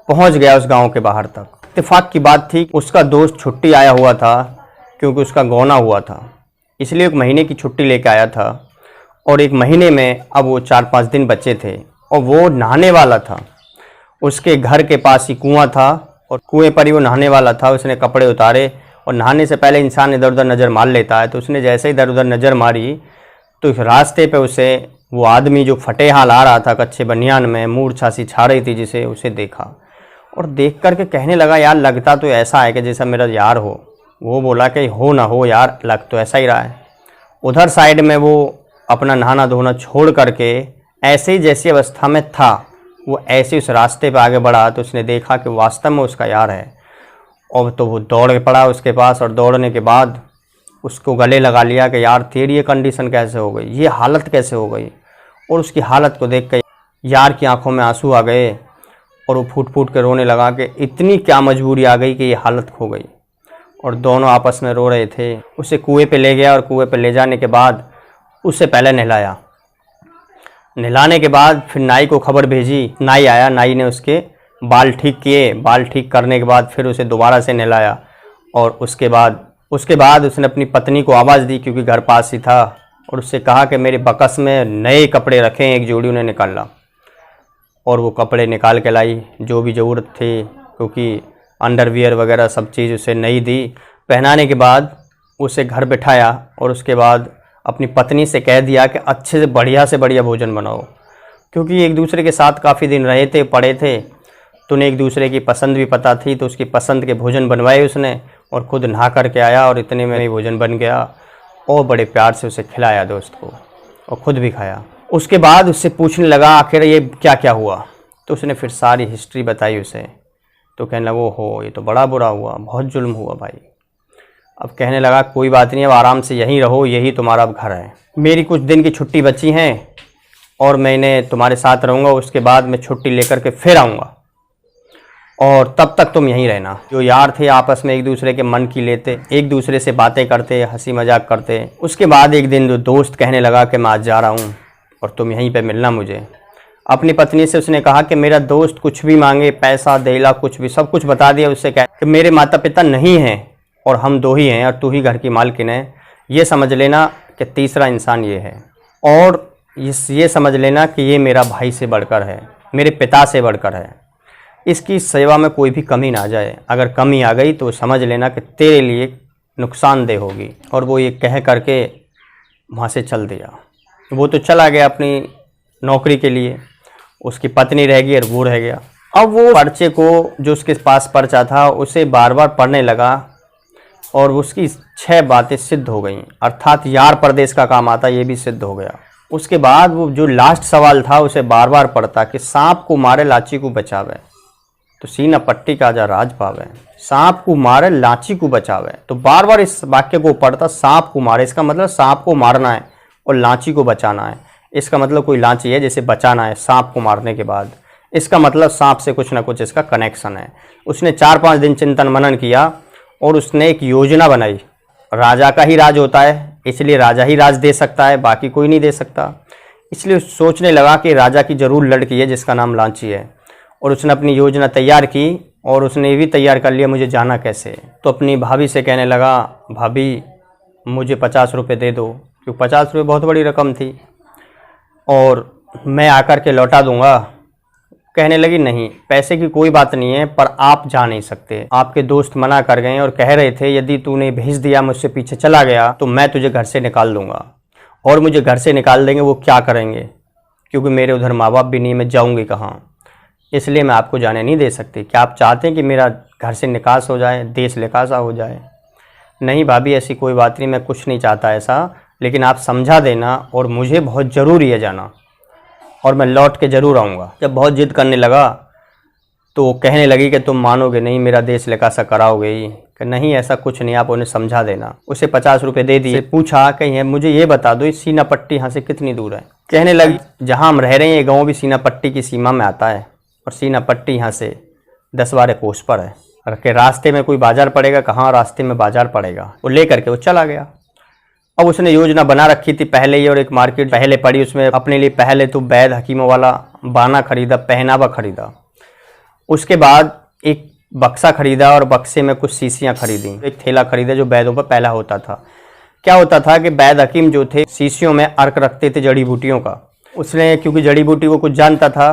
Speaker 1: पहुँच गया उस गांव के बाहर तक। इत्तेफाक की बात थी, उसका दोस्त छुट्टी आया हुआ था, क्योंकि उसका गौना हुआ था, इसलिए 1 महीने की छुट्टी लेके आया था। और 1 महीने में अब वो 4-5 दिन बचे थे, और वो नहाने वाला था। उसके घर के पास ही कुआं था और कुएं पर ही वो नहाने वाला था। उसने कपड़े उतारे, और नहाने से पहले इंसान इधर उधर नज़र मार लेता है, तो उसने जैसे ही इधर उधर नज़र मारी तो रास्ते पे उसे वो आदमी जो फटे हाल आ रहा था कच्चे बनियान में, मूर्छा सी छा रही थी जिसे, उसे देखा। और देख करके कहने लगा यार लगता तो ऐसा है कि जैसा मेरा यार हो। वो बोला कि हो ना हो यार, लग तो ऐसा ही रहा है। उधर साइड में वो अपना नहाना धोना छोड़ करके ऐसे ही जैसी अवस्था में था वो ऐसे उस रास्ते पे आगे बढ़ा, तो उसने देखा कि वास्तव में उसका यार है। और तो वो दौड़ पड़ा उसके पास, और दौड़ने के बाद उसको गले लगा लिया कि यार तेरी ये कंडीशन कैसे हो गई, ये हालत कैसे हो गई। और उसकी हालत को देख कर यार की आंखों में आंसू आ गए और वो फूट फूट के रोने लगा कि इतनी क्या मजबूरी आ गई कि ये हालत खो गई। और दोनों आपस में रो रहे थे। उसे कुएं पे ले गया और कुएं पे ले जाने के बाद उससे पहले नहलाया। नहलाने के बाद फिर नाई को खबर भेजी। नाई आया, नाई ने उसके बाल ठीक किए। बाल ठीक करने के बाद फिर उसे दोबारा से नहलाया और उसके बाद उसने अपनी पत्नी को आवाज़ दी, क्योंकि घर पास ही था, और उससे कहा कि मेरे बकस में नए कपड़े रखें। एक जोड़ी उन्हें निकाला और वो कपड़े निकाल के लाई जो भी ज़रूरत थी, क्योंकि अंडरवियर वगैरह सब चीज़ उसे नई दी। पहनाने के बाद उसे घर बिठाया और उसके बाद अपनी पत्नी से कह दिया कि अच्छे से बढ़िया भोजन बनाओ, क्योंकि एक दूसरे के साथ काफ़ी दिन रहे थे, पड़े थे, तो उन्हें एक दूसरे की पसंद भी पता थी। तो उसकी पसंद के भोजन बनवाए उसने और ख़ुद नहा करके आया और इतने में ही भोजन बन गया और बड़े प्यार से उसे खिलाया दोस्त को और ख़ुद भी खाया। उसके बाद उससे पूछने लगा आखिर ये क्या क्या हुआ। तो उसने फिर सारी हिस्ट्री बताई उसे। तो कहने लगा हो ये तो बड़ा बुरा हुआ, बहुत जुल्म हुआ भाई। अब कहने लगा कोई बात नहीं, अब आराम से यहीं रहो, यही तुम्हारा अब घर है। मेरी कुछ दिन की छुट्टी बची हैं और मैंने तुम्हारे साथ रहूँगा। उसके बाद मैं छुट्टी लेकर के फिर आऊँगा और तब तक तुम यहीं रहना। जो यार थे आपस में एक दूसरे के मन की लेते, एक दूसरे से बातें करते, हंसी मजाक करते। उसके बाद एक दिन दोस्त कहने लगा कि मैं आज जा रहा हूँ और तुम यहीं पे मिलना मुझे। अपनी पत्नी से उसने कहा कि मेरा दोस्त कुछ भी मांगे, पैसा देला कुछ भी, सब कुछ बता दिया। उससे कहा कि मेरे माता पिता नहीं हैं और हम दो ही हैं और तू ही घर की मालकिन है। ये समझ लेना कि तीसरा इंसान ये है, और ये समझ लेना कि ये मेरा भाई से बढ़कर है, मेरे पिता से बढ़कर है। इसकी सेवा में कोई भी कमी ना आ जाए। अगर कमी आ गई तो समझ लेना कि तेरे लिए नुकसानदेह होगी। और वो ये कह करके वहाँ से चल दिया। वो तो चला गया अपनी नौकरी के लिए, उसकी पत्नी रह गई और वो रह गया। अब वो पर्चे को, जो उसके पास पर्चा था, उसे बार बार पढ़ने लगा और उसकी 6 बातें सिद्ध हो गईं, अर्थात यार परदेश का काम आता, ये भी सिद्ध हो गया। उसके बाद वो जो लास्ट सवाल था उसे बार बार पढ़ता कि सांप को मारे लाची को बचावे तो सीना पट्टी का जा राज पावे। सांप को मारे लाची को बचावे, तो बार बार इस वाक्य को पढ़ता। सांप को मारे, इसका मतलब सांप को मारना है और लाची को बचाना है। इसका मतलब कोई लाची है जिसे बचाना है सांप को मारने के बाद। इसका मतलब सांप से कुछ ना कुछ इसका कनेक्शन है। उसने 4-5 दिन चिंतन मनन किया और उसने एक योजना बनाई। राजा का ही राज होता है, इसलिए राजा ही राज दे सकता है, बाकी कोई नहीं दे सकता। इसलिए सोचने लगा कि राजा की ज़रूर लड़की है जिसका नाम लांची है। और उसने अपनी योजना तैयार की और उसने ये भी तैयार कर लिया मुझे जाना कैसे। तो अपनी भाभी से कहने लगा, भाभी मुझे 50 रुपये दे दो, क्योंकि 50 रुपये बहुत बड़ी रकम थी, और मैं आकर के लौटा दूंगा। कहने लगी नहीं, पैसे की कोई बात नहीं है, पर आप जा नहीं सकते। आपके दोस्त मना कर गए और कह रहे थे यदि तूने भेज दिया, मुझसे पीछे चला गया, तो मैं तुझे घर से निकाल दूंगा। और मुझे घर से निकाल देंगे, वो क्या करेंगे, क्योंकि मेरे उधर माँ बाप भी नहीं, मैं जाऊँगी कहाँ। इसलिए मैं आपको जाने नहीं दे सकती। क्या आप चाहते हैं कि मेरा घर से निकास हो जाए, देश लिकासा हो जाए? नहीं भाभी, ऐसी कोई बात नहीं, मैं कुछ नहीं चाहता ऐसा, लेकिन आप समझा देना और मुझे बहुत ज़रूरी है जाना और मैं लौट के ज़रूर आऊँगा। जब बहुत जिद करने लगा तो वो कहने लगी कि तुम मानोगे नहीं, मेरा देश लिकासा कराओगे ही। कि नहीं ऐसा कुछ नहीं, आप उन्हें समझा देना। उसे 50 रुपये दे दिए। पूछा कि मुझे ये बता दो सीना पट्टी यहाँ से कितनी दूर है। कहने लगी जहाँ हम रह रहे हैं ये गाँव भी सीना पट्टी की सीमा में आता है और सीना पट्टी यहाँ से 10-12 कोस पर है। और के रास्ते में कोई बाजार पड़ेगा? कहाँ रास्ते में बाजार पड़ेगा। वो लेकर के वो चला गया। अब उसने योजना बना रखी थी पहले ही, और एक मार्केट पहले पड़ी, उसमें अपने लिए पहले तो वैद हकीमों वाला बाना खरीदा, पहनावा खरीदा। उसके बाद एक बक्सा खरीदा और बक्से में कुछ शीशियाँ खरीदी। एक थैला खरीदा जो वैदों पर पहला होता था। क्या होता था कि वैद हकीम जो थे शीशियों में अर्क रखते थे जड़ी बूटियों का। उसने क्योंकि जड़ी बूटी को कुछ जानता था,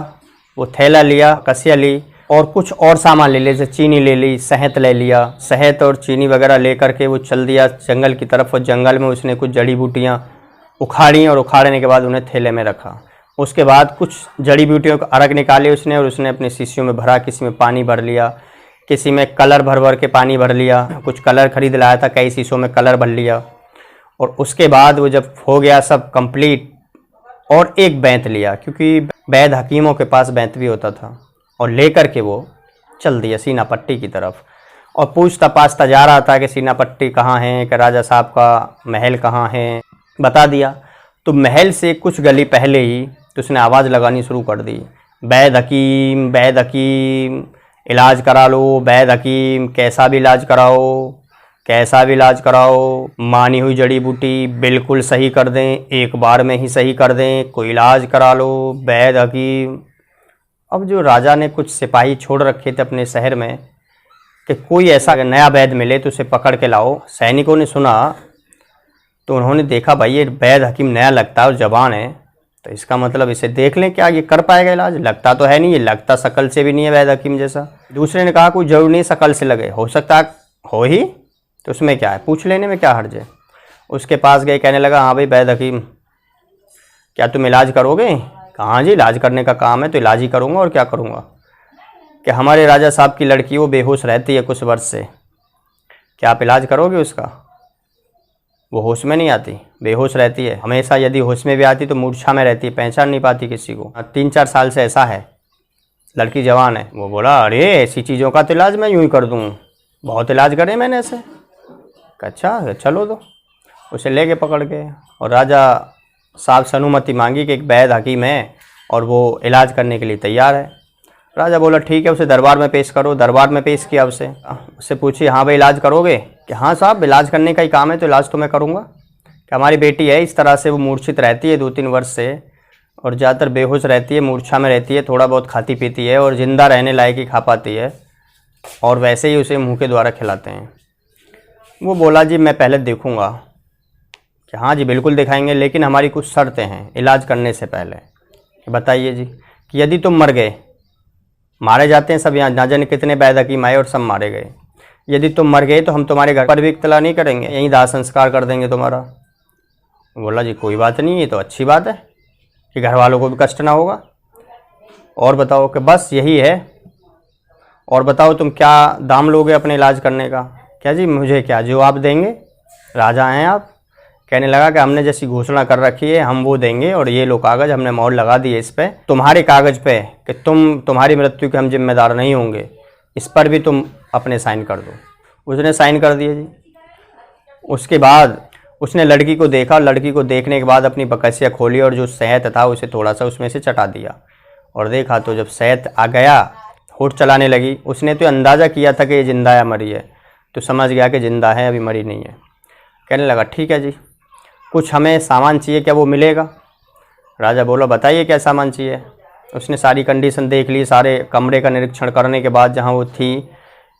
Speaker 1: वो थैला लिया, कसिया ली और कुछ और सामान ले लिया, जैसे चीनी ले ली, शहद ले लिया। शहद और चीनी वगैरह ले करके वो चल दिया जंगल की तरफ, और जंगल में उसने कुछ जड़ी बूटियाँ उखाड़ी और उखाड़ने के बाद उन्हें थैले में रखा। उसके बाद कुछ जड़ी बूटियों का अर्क निकाले उसने और उसने अपनी शीशियों में भरा। किसी में पानी भर लिया, किसी में कलर भर भर के पानी भर लिया। कुछ कलर खरीद लाया था, कई शीशों में कलर भर लिया। और उसके बाद वो जब हो गया सब कंप्लीट, और एक बैंत लिया, क्योंकि वैद हकीमों के पास बैंत भी होता था, और लेकर के वो चल दिया सीना पट्टी की तरफ। और पूछता पाछता जा रहा था कि सीना पट्टी कहाँ है, कि राजा साहब का महल कहाँ है। बता दिया। तो महल से कुछ गली पहले ही तो उसने आवाज़ लगानी शुरू कर दी, वैद हकीम, इलाज करा लो, वैद हकीम, कैसा भी इलाज कराओ, कैसा भी इलाज कराओ, मानी हुई जड़ी बूटी बिल्कुल सही कर दें, एक बार में ही सही कर दें, कोई इलाज करा लो, वैद हकीम। अब जो राजा ने कुछ सिपाही छोड़ रखे थे अपने शहर में कि कोई ऐसा नया वैद मिले तो उसे पकड़ के लाओ, सैनिकों ने सुना तो उन्होंने देखा भाई ये वैद हकीम नया लगता है और जवान है, तो इसका मतलब इसे देख लें क्या ये कर पाएगा इलाज। लगता तो है नहीं, ये लगता शकल से भी नहीं है वैद हकीम जैसा। दूसरे ने कहा कोई जरूर नहीं शकल से लगे, हो सकता हो ही, तो उसमें क्या है, पूछ लेने में क्या हर्ज है। उसके पास गए, कहने लगा हाँ भाई वैद हकीम क्या तुम इलाज करोगे? कहाँ जी, इलाज करने का काम है तो इलाज ही करूँगा और क्या करूँगा। कि हमारे राजा साहब की लड़की वो बेहोश रहती है कुछ वर्ष से, क्या आप इलाज करोगे उसका? वो होश में नहीं आती, बेहोश रहती है हमेशा, यदि होश में भी आती तो मूर्छा में रहती है, पहचान नहीं पाती किसी को। 3-4 साल से ऐसा है, लड़की जवान है। वो बोला अरे ऐसी चीज़ों का तो इलाज मैं यूँ ही कर दूँ, बहुत इलाज करे मैंने ऐसे। अच्छा चलो दो, उसे ले के पकड़ के और राजा साहब से अनुमति मांगी कि एक वैद हकीम है और वो इलाज करने के लिए तैयार है। राजा बोला ठीक है, उसे दरबार में पेश करो। दरबार में पेश किया उससे पूछी हाँ भाई इलाज करोगे? कि हाँ साहब इलाज करने का ही काम है तो इलाज तो मैं करूँगा। कि हमारी बेटी है इस तरह से, वो मूर्छित रहती है 2-3 वर्ष से और ज़्यादातर बेहोश रहती है, मूर्छा में रहती है, थोड़ा बहुत खाती पीती है और ज़िंदा रहने लायक ही खा पाती है और वैसे ही उसे मुँह के द्वारा खिलाते हैं। वो बोला जी मैं पहले देखूँगा। कि हाँ जी बिल्कुल दिखाएंगे, लेकिन हमारी कुछ शर्तें हैं इलाज करने से पहले। बताइए जी। कि यदि तुम मर गए, मारे जाते हैं सब, यहाँ ना जाने कितने वैद हकीम आए और सब मारे गए, यदि तुम मर गए तो हम तुम्हारे घर पर भी इत्तला नहीं करेंगे, यहीं दाह संस्कार कर देंगे तुम्हारा। बोला जी कोई बात नहीं, ये तो अच्छी बात है कि घर वालों को भी कष्ट ना होगा। और बताओ? कि बस यही है। और बताओ तुम क्या दाम लोगे अपने इलाज करने का? क्या जी मुझे क्या, जो आप देंगे, राजा हैं आप। कहने लगा कि हमने जैसी घोषणा कर रखी है हम वो देंगे, और ये लो कागज़ हमने मोहर लगा दी है इस पे, तुम्हारे कागज़ पे कि तुम्हारी मृत्यु के हम जिम्मेदार नहीं होंगे, इस पर भी तुम अपने साइन कर दो। उसने साइन कर दिए जी। उसके बाद उसने लड़की को देखा, लड़की को देखने के बाद अपनी बकसिया खोली और जो शहद था उसे थोड़ा सा उसमें से चटा दिया और देखा तो जब शहद आ गया होठ चलाने लगी। उसने तो अंदाज़ा किया था कि ये जिंदा या मरी है, तो समझ गया कि जिंदा है, अभी मरी नहीं है। कहने लगा ठीक है जी, कुछ हमें सामान चाहिए, क्या वो मिलेगा? राजा बोला बताइए क्या सामान चाहिए। उसने सारी कंडीशन देख ली, सारे कमरे का निरीक्षण करने के बाद जहाँ वो थी,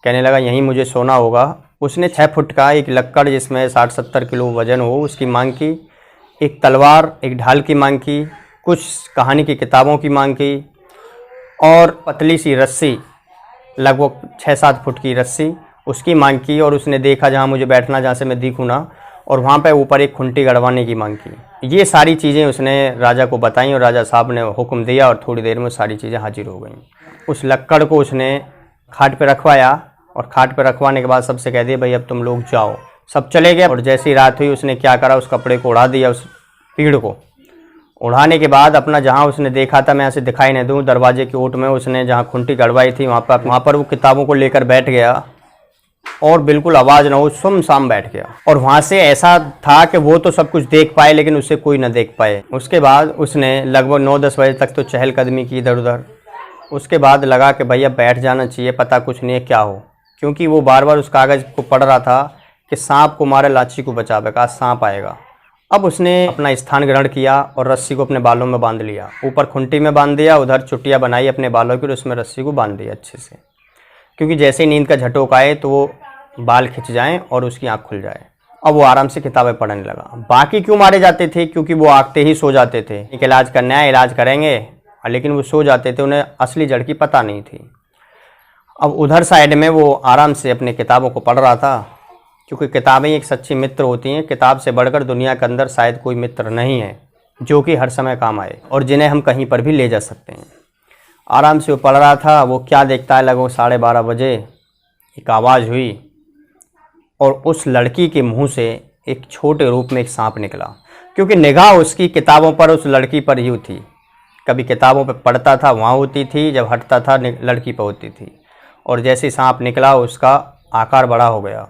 Speaker 1: कहने लगा यहीं मुझे सोना होगा। उसने 6 फुट का एक लक्कड़ जिसमें 60-70 किलो वजन हो उसकी मांग की, एक तलवार, एक ढाल की मांग की, कुछ कहानी की किताबों की मांग की और पतली सी रस्सी, लगभग 6-7 फुट की रस्सी उसकी मांग की। और उसने देखा जहाँ मुझे बैठना, जहाँ से मैं दिखूँ ना, और वहाँ पे ऊपर एक खुंटी गड़वाने की मांग की। ये सारी चीज़ें उसने राजा को बताई और राजा साहब ने हुक्म दिया और थोड़ी देर में सारी चीज़ें हाजिर हो गईं। उस लक्कड़ को उसने खाट पे रखवाया और खाट पे रखवाने के बाद सबसे कह दिया भाई अब तुम लोग जाओ। सब चले गए और जैसी रात हुई उसने क्या करा, उस कपड़े को उड़ा दिया, उस पीड़ को उड़ाने के बाद अपना जहाँ उसने देखा था, मैं यहाँ से दिखाई नहीं दूँ, दरवाजे की ओट में उसने जहाँ खुंटी गड़वाई थी वहाँ पर वो किताबों को लेकर बैठ गया और बिल्कुल आवाज़ ना हो, सुमसाम बैठ गया। और वहाँ से ऐसा था कि वो तो सब कुछ देख पाए लेकिन उसे कोई ना देख पाए। उसके बाद उसने लगभग 9-10 बजे तक तो चहलकदमी की इधर उधर। उसके बाद लगा कि भैया बैठ जाना चाहिए, पता कुछ नहीं है क्या हो, क्योंकि वो बार बार उस कागज़ को पढ़ रहा था कि सांप को मारे लाची को बचावे, का सांप आएगा। अब उसने अपना स्थान ग्रहण किया और रस्सी को अपने बालों में बांध लिया, ऊपर खुंटी में बांध दिया, उधर चुटिया बनाई अपने बालों की और उसमें रस्सी को बांध दिया अच्छे से, क्योंकि जैसे ही नींद का झटोक आए तो वो बाल खिंच जाएं और उसकी आँख खुल जाए। अब वो आराम से किताबें पढ़ने लगा। बाकी क्यों मारे जाते थे? क्योंकि वो आगते ही सो जाते थे, एक इलाज करना है, इलाज करेंगे, लेकिन वो सो जाते थे, उन्हें असली जड़ की पता नहीं थी। अब उधर साइड में वो आराम से अपने किताबों को पढ़ रहा था, क्योंकि किताबें एक सच्ची मित्र होती हैं। किताब से बढ़कर दुनिया के अंदर शायद कोई मित्र नहीं है जो कि हर समय काम आए और जिन्हें हम कहीं पर भी ले जा सकते हैं। आराम से वो पढ़ रहा था। वो क्या देखता है, लगभग 12:30 बजे एक आवाज़ हुई और उस लड़की के मुंह से एक छोटे रूप में एक सांप निकला, क्योंकि निगाह उसकी किताबों पर उस लड़की पर ही थी। कभी किताबों पर पढ़ता था वहाँ होती थी, जब हटता था लड़की पर होती थी। और जैसे सांप निकला उसका आकार बड़ा हो गया,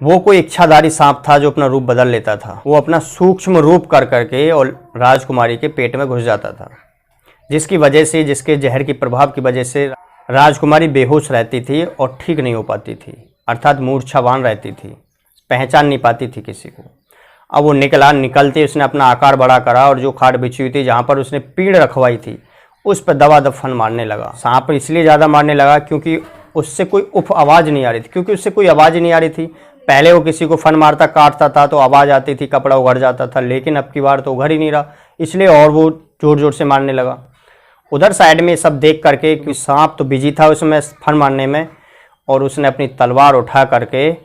Speaker 1: वो कोई इच्छाधारी सांप था जो अपना रूप बदल लेता था। वो अपना सूक्ष्म रूप कर करके और राजकुमारी के पेट में घुस जाता था, जिसकी वजह से, जिसके जहर के प्रभाव की वजह से राजकुमारी बेहोश रहती थी और ठीक नहीं हो पाती थी, अर्थात मूर्छावान रहती थी, पहचान नहीं पाती थी किसी को। अब वो निकलते उसने अपना आकार बड़ा करा और जो खाट बिछी हुई थी जहाँ पर उसने पीड़ रखवाई थी उस पर दबादब फन मारने लगा। सांप इसलिए ज़्यादा मारने लगा क्योंकि उससे कोई उफ आवाज़ नहीं आ रही थी, क्योंकि उससे कोई आवाज़ नहीं आ रही थी। पहले वो किसी को फन मारता काटता था तो आवाज़ आती थी, कपड़ा उघड़ जाता था, लेकिन अब की बार तो उघड़ ही नहीं रहा, इसलिए और वो जोर जोर से मारने लगा। उधर साइड में सब देख करके कि सांप तो बिजी था उसमें फन मारने में, और उसने अपनी तलवार उठा करके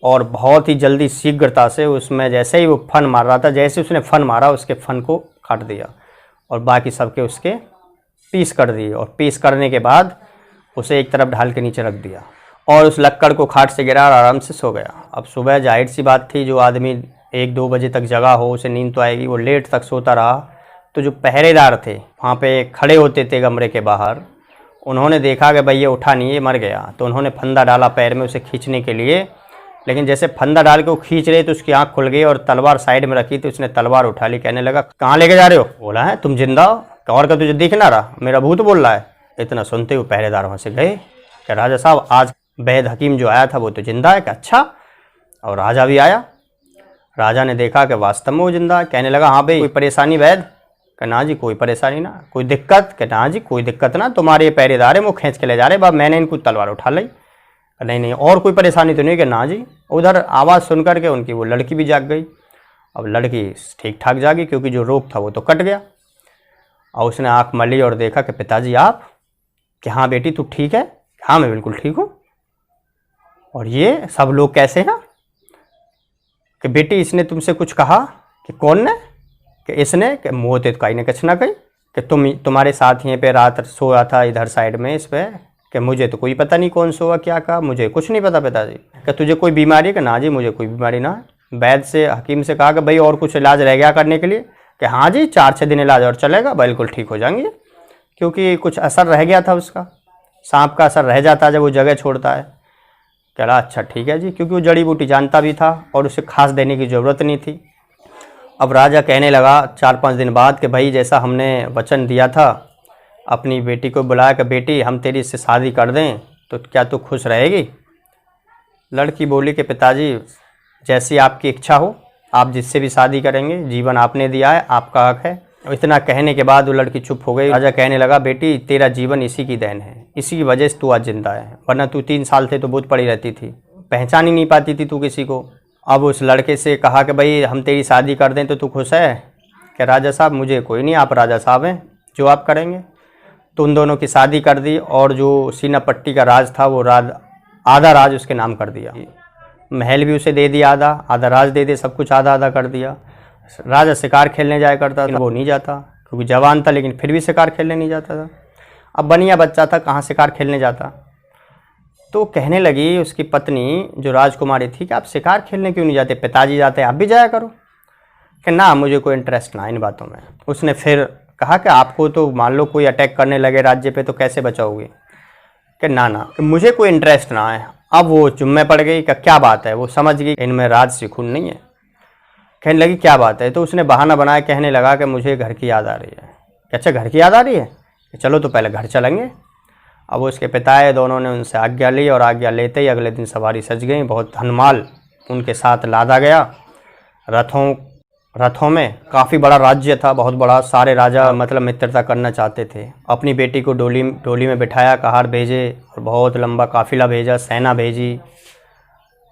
Speaker 1: और बहुत ही जल्दी शीघ्रता से उसमें जैसे ही वो फन मार रहा था, जैसे उसने फन मारा उसके फन को काट दिया और बाकी सबके उसके पीस कर दिए, और पीस करने के बाद उसे एक तरफ ढाल के नीचे रख दिया और उस लक्कड़ को खाट से गिरा और आराम से सो गया। अब सुबह जाहिर सी बात थी, जो आदमी 1-2 बजे तक जगा हो उसे नींद तो आएगी, वो लेट तक सोता रहा। तो जो पहरेदार थे वहाँ पे खड़े होते थे कमरे के बाहर, उन्होंने देखा कि भाई ये उठा नहीं, ये मर गया, तो उन्होंने फंदा डाला पैर में उसे खींचने के लिए, लेकिन जैसे फंदा डाल के वो खींच रहे तो उसकी आँख खुल गई और तलवार साइड में रखी थी, उसने तलवार उठा ली। कहने लगा कहाँ लेके जा रहे हो? बोला है तुम जिंदा हो, और का तुझे दिख ना रहा, मेरा भूत बोल रहा है। इतना सुनते हुए पहरेदार वहाँ से गए कि राजा साहब आज वैद हकीम जो आया था वो तो जिंदा है। कि अच्छा, और राजा भी आया। राजा ने देखा कि वास्तव में वो जिंदा है। कहने लगा हाँ भाई कोई परेशानी वैद? कि ना जी कोई परेशानी ना। कोई दिक्कत? कि ना जी कोई दिक्कत ना, तुम्हारे पहरेदार है वो खींच के ले जा रहे, बाप मैंने इनको तलवार उठा ली। नहीं नहीं और कोई परेशानी तो नहीं? कि ना जी। उधर आवाज़ सुन करके उनकी वो लड़की भी जाग गई। अब लड़की ठीक ठाक जागी क्योंकि जो रोग था वो तो कट गया, और उसने आँख मली और देखा कि पिताजी आप? कि हाँ बेटी तू ठीक है? हाँ मैं बिल्कुल ठीक हूँ। और ये सब लोग कैसे हैं? कि बेटी इसने तुमसे कुछ कहा? कि कौन ने? कि इसने? कि मुँह तो कहीं ने कुछ ना कही, कि तुम्हारे साथ यहीं पे रात सोया था इधर साइड में इस पर। कि मुझे तो कोई पता नहीं कौन सोया क्या कहा, मुझे कुछ नहीं पता पिताजी। कि तुझे कोई बीमारी है? कि ना जी मुझे कोई बीमारी ना है। वैद्य से हकीम से कहा कि भाई और कुछ इलाज रह गया करने के लिए? कि हाँ जी 4-6 दिन इलाज और चलेगा, बिल्कुल ठीक हो जाएंगे, क्योंकि कुछ असर रह गया था उसका, सांप का असर रह जाता है जब वो जगह छोड़ता है। कह रहा अच्छा ठीक है जी, क्योंकि वो जड़ी बूटी जानता भी था और उसे खास देने की ज़रूरत नहीं थी। अब राजा कहने लगा 4-5 दिन बाद कि भाई जैसा हमने वचन दिया था, अपनी बेटी को बुलाया कि बेटी हम तेरी इससे शादी कर दें तो क्या तू खुश रहेगी? लड़की बोली कि पिताजी जैसी आपकी इच्छा हो, आप जिससे भी शादी करेंगे, जीवन आपने दिया है, आपका हक है। इतना कहने के बाद वो लड़की चुप हो गई। राजा कहने लगा बेटी तेरा जीवन इसी की देन है, इसी की वजह से तू आज जिंदा है, वरना तू 3 साल थे तो बहुत पड़ी रहती थी, पहचान ही नहीं पाती थी तू किसी को। अब उस लड़के से कहा कि भाई हम तेरी शादी कर दें तो तू खुश है? कि राजा साहब मुझे कोई नहीं, आप राजा साहब हैं, जो आप करेंगे। तो उन दोनों की शादी कर दी और जो सीना पट्टी का राज था वो आधा राज उसके नाम कर दिया। महल भी उसे दे दिया आधा, आधा राज दे दे, सब कुछ आधा आधा कर दिया। राजा शिकार खेलने जाया करता था, वो नहीं जाता क्योंकि जवान था, लेकिन फिर भी शिकार खेलने नहीं जाता था। अब बनिया बच्चा था, कहाँ शिकार खेलने जाता। तो कहने लगी उसकी पत्नी जो राजकुमारी थी कि आप शिकार खेलने क्यों नहीं जाते? पिताजी जाते आप भी जाया करो। कि ना मुझे कोई इंटरेस्ट ना इन बातों में। उसने फिर कहा कि आपको तो मान लो कोई अटैक करने लगे राज्य पे तो कैसे बचाओगे? कि ना मुझे कोई इंटरेस्ट ना है। अब वो जुम्मे पड़ गई कि क्या बात है, वो समझ गई इनमें राजसी खून नहीं है। कहने लगी क्या बात है? तो उसने बहाना बनाया, कहने लगा कि मुझे घर की याद आ रही है। कि अच्छा घर की याद आ रही है, कि चलो तो पहले घर चलेंगे। अब उसके पिता है, दोनों ने उनसे आज्ञा ली और आज्ञा लेते ही अगले दिन सवारी सज गई। बहुत धनमाल उनके साथ लादा गया। रथों में काफ़ी बड़ा राज्य था, बहुत बड़ा। सारे राजा मतलब मित्रता करना चाहते थे। अपनी बेटी को डोली में बिठाया, कहार भेजे और बहुत लंबा काफिला भेजा, सेना भेजी,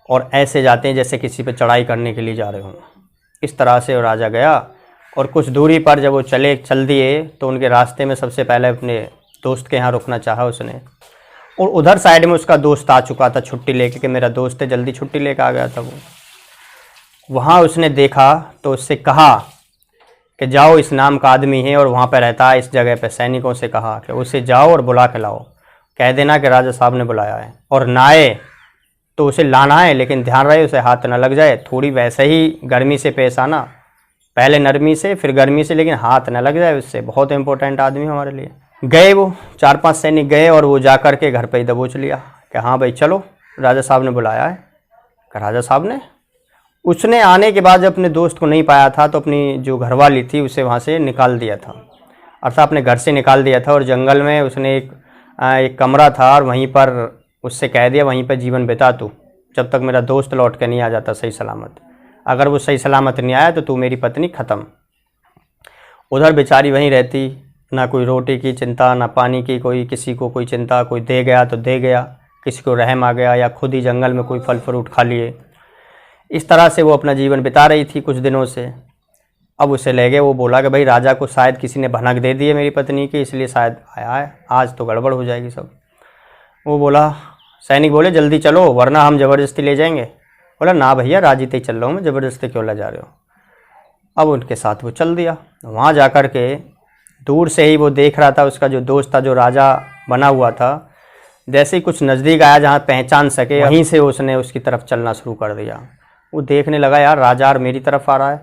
Speaker 1: और ऐसे जाते हैं जैसे किसी पे चढ़ाई करने के लिए जा रहे हों। इस तरह से वो राजा गया और कुछ दूरी पर जब वो चल दिए तो उनके रास्ते में सबसे पहले अपने दोस्त के यहाँ रुकना चाहा उसने। और उधर साइड में उसका दोस्त आ चुका था छुट्टी लेके, कि मेरा दोस्त है, जल्दी छुट्टी लेके आ गया था वो। वहाँ उसने देखा तो उससे कहा कि जाओ इस नाम का आदमी है और वहाँ पर रहता है इस जगह पे। सैनिकों से कहा कि उसे जाओ और बुला के लाओ, कह देना कि राजा साहब ने बुलाया है, और ना आए तो उसे लाना है, लेकिन ध्यान रहे उसे हाथ न लग जाए। थोड़ी वैसे ही गर्मी से पेश आना, पहले नरमी से फिर गर्मी से, लेकिन हाथ न लग जाए उससे। बहुत इंपॉर्टेंट आदमी हमारे लिए। गए वो 4-5 सैनिक गए और वो जा कर के घर पर ही दबोच लिया कि हाँ भाई चलो राजा साहब ने बुलाया है। राजा साहब ने, उसने आने के बाद जब अपने दोस्त को नहीं पाया था तो अपनी जो घरवाली थी उसे वहाँ से निकाल दिया था, अर्थात अपने घर से निकाल दिया था और जंगल में उसने एक कमरा था और वहीं पर उससे कह दिया वहीं पर जीवन बिता तू, जब तक मेरा दोस्त लौट के नहीं आ जाता सही सलामत। अगर वो सही सलामत नहीं आया तो तू मेरी पत्नी ख़त्म। उधर बेचारी वहीं रहती, ना कोई रोटी की चिंता, ना पानी की कोई किसी को कोई चिंता, कोई दे गया तो दे गया, किसी को रहम आ गया या खुद ही जंगल में कोई फल फ्रूट खा लिए। इस तरह से वो अपना जीवन बिता रही थी कुछ दिनों से। अब उसे ले गए, वो बोला कि भाई राजा को शायद किसी ने भनक दे दी है मेरी पत्नी की, इसलिए शायद आया है, आज तो गड़बड़ हो जाएगी सब। वो बोला, सैनिक बोले जल्दी चलो वरना हम ज़बरदस्ती ले जाएंगे। बोला ना भैया राजी चल रहा हूँ मैं, ज़बरदस्ती क्यों ले जा रहे हो। अब उनके साथ वो चल दिया। वहाँ जा कर के दूर से ही वो देख रहा था, उसका जो दोस्त था जो राजा बना हुआ था, जैसे ही कुछ नज़दीक आया जहाँ पहचान सके वहीं से उसने उसकी तरफ चलना शुरू कर दिया। वो देखने लगा यार राजा और मेरी तरफ आ रहा है,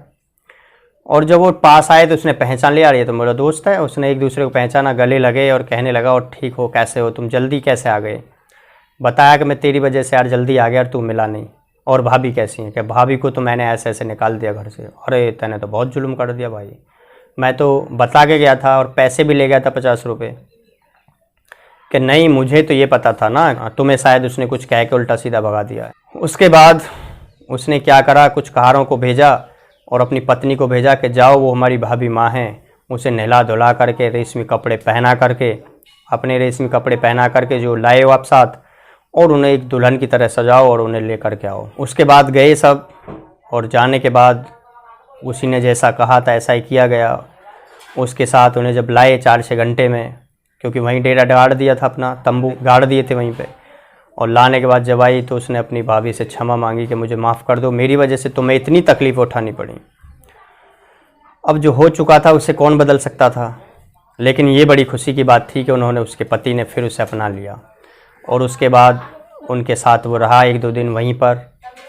Speaker 1: और जब वो पास आए तो उसने पहचान लिया ये तो मेरा दोस्त है। उसने एक दूसरे को पहचाना, गले लगे और कहने लगा और ठीक हो, कैसे हो तुम, जल्दी कैसे आ गए। बताया कि मैं तेरी वजह से यार जल्दी आ गया और तू मिला नहीं। और भाभी कैसी है, कि भाभी को तो मैंने ऐसे ऐसे निकाल दिया घर से। अरे तैने तो बहुत जुल्म कर दिया भाई, मैं तो बता के गया था और पैसे भी ले गया था 50 रुपये। कि नहीं मुझे तो ये पता था ना, तुम्हें शायद उसने कुछ कह के उल्टा सीधा भगा दिया है। उसके बाद उसने क्या करा, कुछ कहारों को भेजा और अपनी पत्नी को भेजा कि जाओ वो हमारी भाभी माँ हैं, उसे नहला धुला करके रेशमी कपड़े पहना करके, अपने रेशमी कपड़े पहना करके जो लाए हो आप साथ, और उन्हें एक दुल्हन की तरह सजाओ और उन्हें ले करके आओ। उसके बाद गए सब, और जाने के बाद उसी ने जैसा कहा था ऐसा ही किया गया। उसके साथ उन्हें जब लाए 4-6 घंटे में, क्योंकि वहीं डेरा गाड़ दिया था, अपना तंबू गाड़ दिए थे वहीं पे, और लाने के बाद जब आई तो उसने अपनी भाभी से क्षमा मांगी कि मुझे माफ़ कर दो, मेरी वजह से तुम्हें इतनी तकलीफ़ उठानी पड़ी। अब जो हो चुका था उसे कौन बदल सकता था, लेकिन ये बड़ी खुशी की बात थी कि उन्होंने, उसके पति ने फिर उसे अपना लिया और उसके बाद उनके साथ वो रहा 1-2 दिन वहीं पर।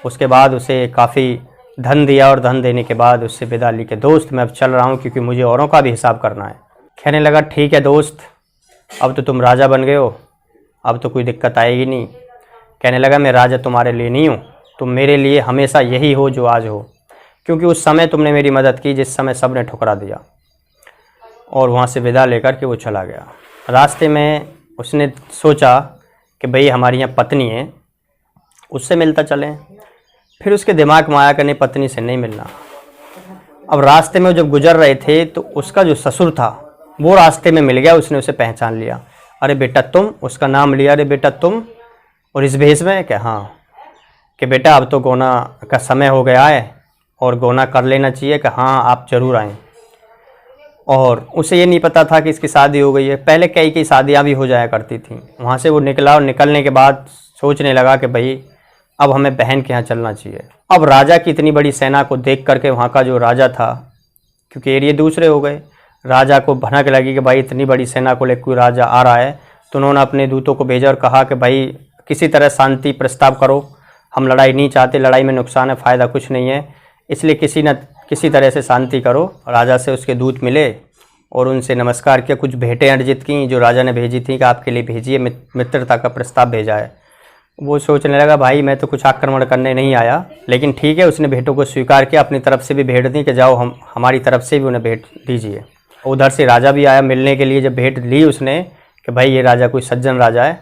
Speaker 1: उसके बाद उसे काफ़ी धन दिया और धन देने के बाद उससे विदा ली कि दोस्त मैं अब चल रहा हूँ क्योंकि मुझे औरों का भी हिसाब करना है। कहने लगा ठीक है दोस्त, अब तो तुम राजा बन गए हो, अब तो कोई दिक्कत आएगी नहीं। कहने लगा मैं राजा तुम्हारे लिए नहीं हूँ, तुम मेरे लिए हमेशा यही हो जो आज हो, क्योंकि उस समय तुमने मेरी मदद की जिस समय सब ने ठुकरा दिया। और वहाँ से विदा लेकर के वो चला गया। रास्ते में उसने सोचा कि भाई हमारी यहाँ पत्नी है, उससे मिलता चलें। फिर उसके दिमाग में आया कि नहीं पत्नी से नहीं मिलना। अब रास्ते में जब गुजर रहे थे तो उसका जो ससुर था वो रास्ते में मिल गया, उसने उसे पहचान लिया। अरे बेटा तुम, उसका नाम लिया, अरे बेटा तुम, और इस भेष में क्या, हाँ कि बेटा अब तो गोना का समय हो गया है और गोना कर लेना चाहिए, कि हाँ आप ज़रूर आएँ। और उसे ये नहीं पता था कि इसकी शादी हो गई है, पहले कई शादियाँ भी हो जाया करती थी। वहाँ से वो निकला और निकलने के बाद सोचने लगा कि भाई अब हमें बहन के यहाँ चलना चाहिए। अब राजा की इतनी बड़ी सेना को देख करके वहाँ का जो राजा था, क्योंकि एरिया दूसरे हो गए, राजा को भनक लगी कि भाई इतनी बड़ी सेना को लेकर कोई राजा आ रहा है। तो उन्होंने अपने दूतों को भेजा और कहा कि भाई किसी तरह शांति प्रस्ताव करो, हम लड़ाई नहीं चाहते, लड़ाई में नुकसान है, फ़ायदा कुछ नहीं है, इसलिए किसी तरह से शांति करो। राजा से उसके दूत मिले और उनसे नमस्कार किया, कुछ भेंटें अर्जित की जो राजा ने भेजी थी कि आपके लिए भेजिए, मित्रता का प्रस्ताव भेजा है। वो सोचने लगा भाई मैं तो कुछ आक्रमण करने नहीं आया, लेकिन ठीक है, उसने भेंटों को स्वीकार किया, अपनी तरफ से भी भेंट दी कि जाओ हमारी तरफ से भी उन्हें भेंट दीजिए। उधर से राजा भी आया मिलने के लिए। जब भेंट ली उसने कि भाई ये राजा कोई सज्जन राजा है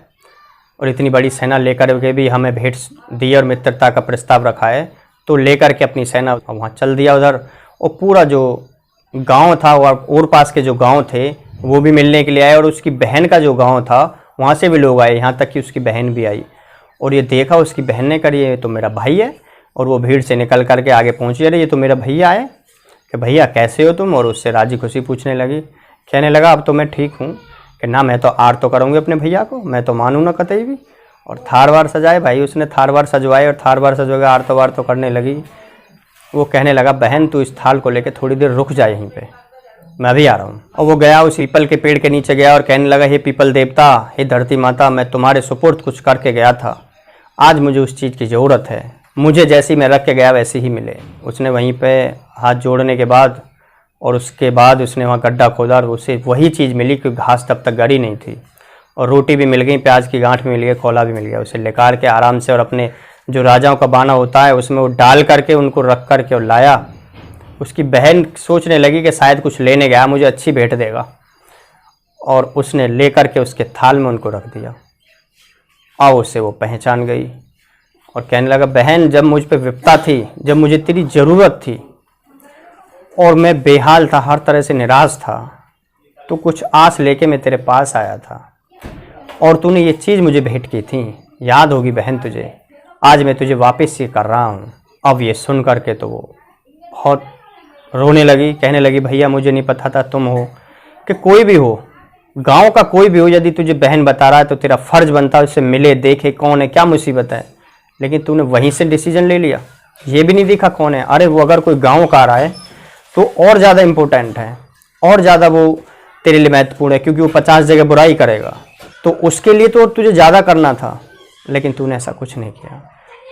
Speaker 1: और इतनी बड़ी सेना लेकर के भी हमें भेंट दी और मित्रता का प्रस्ताव रखा है, तो लेकर के अपनी सेना वहाँ चल दिया उधर। और पूरा जो गांव था और पास के जो गांव थे वो भी मिलने के लिए आए, और उसकी बहन का जो गांव था वहाँ से भी लोग आए, यहाँ तक कि उसकी बहन भी आई। और ये देखा उसकी बहन ने, करी ये तो मेरा भाई है, और वो भीड़ से निकल करके आगे पहुँची, अरे ये तो मेरा भैया है, कि भैया कैसे हो तुम, और उससे राजी खुशी पूछने लगी। कहने लगा अब तो मैं ठीक हूँ, कि ना मैं तो आर तो करूँगी अपने भैया को, मैं तो मानूँ ना कतई भी। और थार वार सजाए भाई, उसने थार वार सजवाए और थार वार सजवा आर तो वार तो करने लगी। वो कहने लगा बहन तू इस थाल को लेकर थोड़ी देर रुक जाए यहीं पे, मैं भी आ रहा हूँ। और वो गया उस पीपल के पेड़ के नीचे गया और कहने लगा हे पीपल देवता, हे धरती माता, मैं तुम्हारे सुपुर्द कुछ करके गया था, आज मुझे उस चीज़ की ज़रूरत है, मुझे जैसी मैं रख के गया वैसे ही मिले। उसने वहीं पे हाथ जोड़ने के बाद और उसके बाद उसने वहाँ गड्ढा खोदा और उसे वही चीज़ मिली कि घास तब तक गड़ी नहीं थी, और रोटी भी मिल गई, प्याज की गांठ भी मिल गई, कोला भी मिल गया। उसे लेकर के आराम से और अपने जो राजाओं का बाना होता है उसमें वो डाल करके उनको रख करके और लाया। उसकी बहन सोचने लगी कि शायद कुछ लेने गया, मुझे अच्छी भेंट देगा, और उसने ले करके उसके थाल में उनको रख दिया। और उसे वो पहचान गई और कहने लगा, बहन जब मुझ पे विपदा थी, जब मुझे तेरी ज़रूरत थी और मैं बेहाल था, हर तरह से निराश था, तो कुछ आस लेके मैं तेरे पास आया था और तूने ये चीज़ मुझे भेंट की थी, याद होगी बहन तुझे, आज मैं तुझे वापस ये कर रहा हूँ। अब ये सुन करके तो वो बहुत रोने लगी, कहने लगी, भैया मुझे नहीं पता था तुम हो, कि कोई भी हो, गांव का कोई भी हो, यदि तुझे बहन बता रहा है तो तेरा फ़र्ज़ बनता है उससे मिले, देखे कौन है, क्या मुसीबत है, लेकिन तूने वहीं से डिसीजन ले लिया, ये भी नहीं देखा कौन है। अरे वो अगर कोई गाँव का आ रहा है तो और ज़्यादा इम्पोर्टेंट है, और ज़्यादा वो तेरे लिए महत्वपूर्ण है, क्योंकि वो 50 जगह बुराई करेगा, तो उसके लिए तो तुझे ज़्यादा करना था, लेकिन तूने ऐसा कुछ नहीं किया।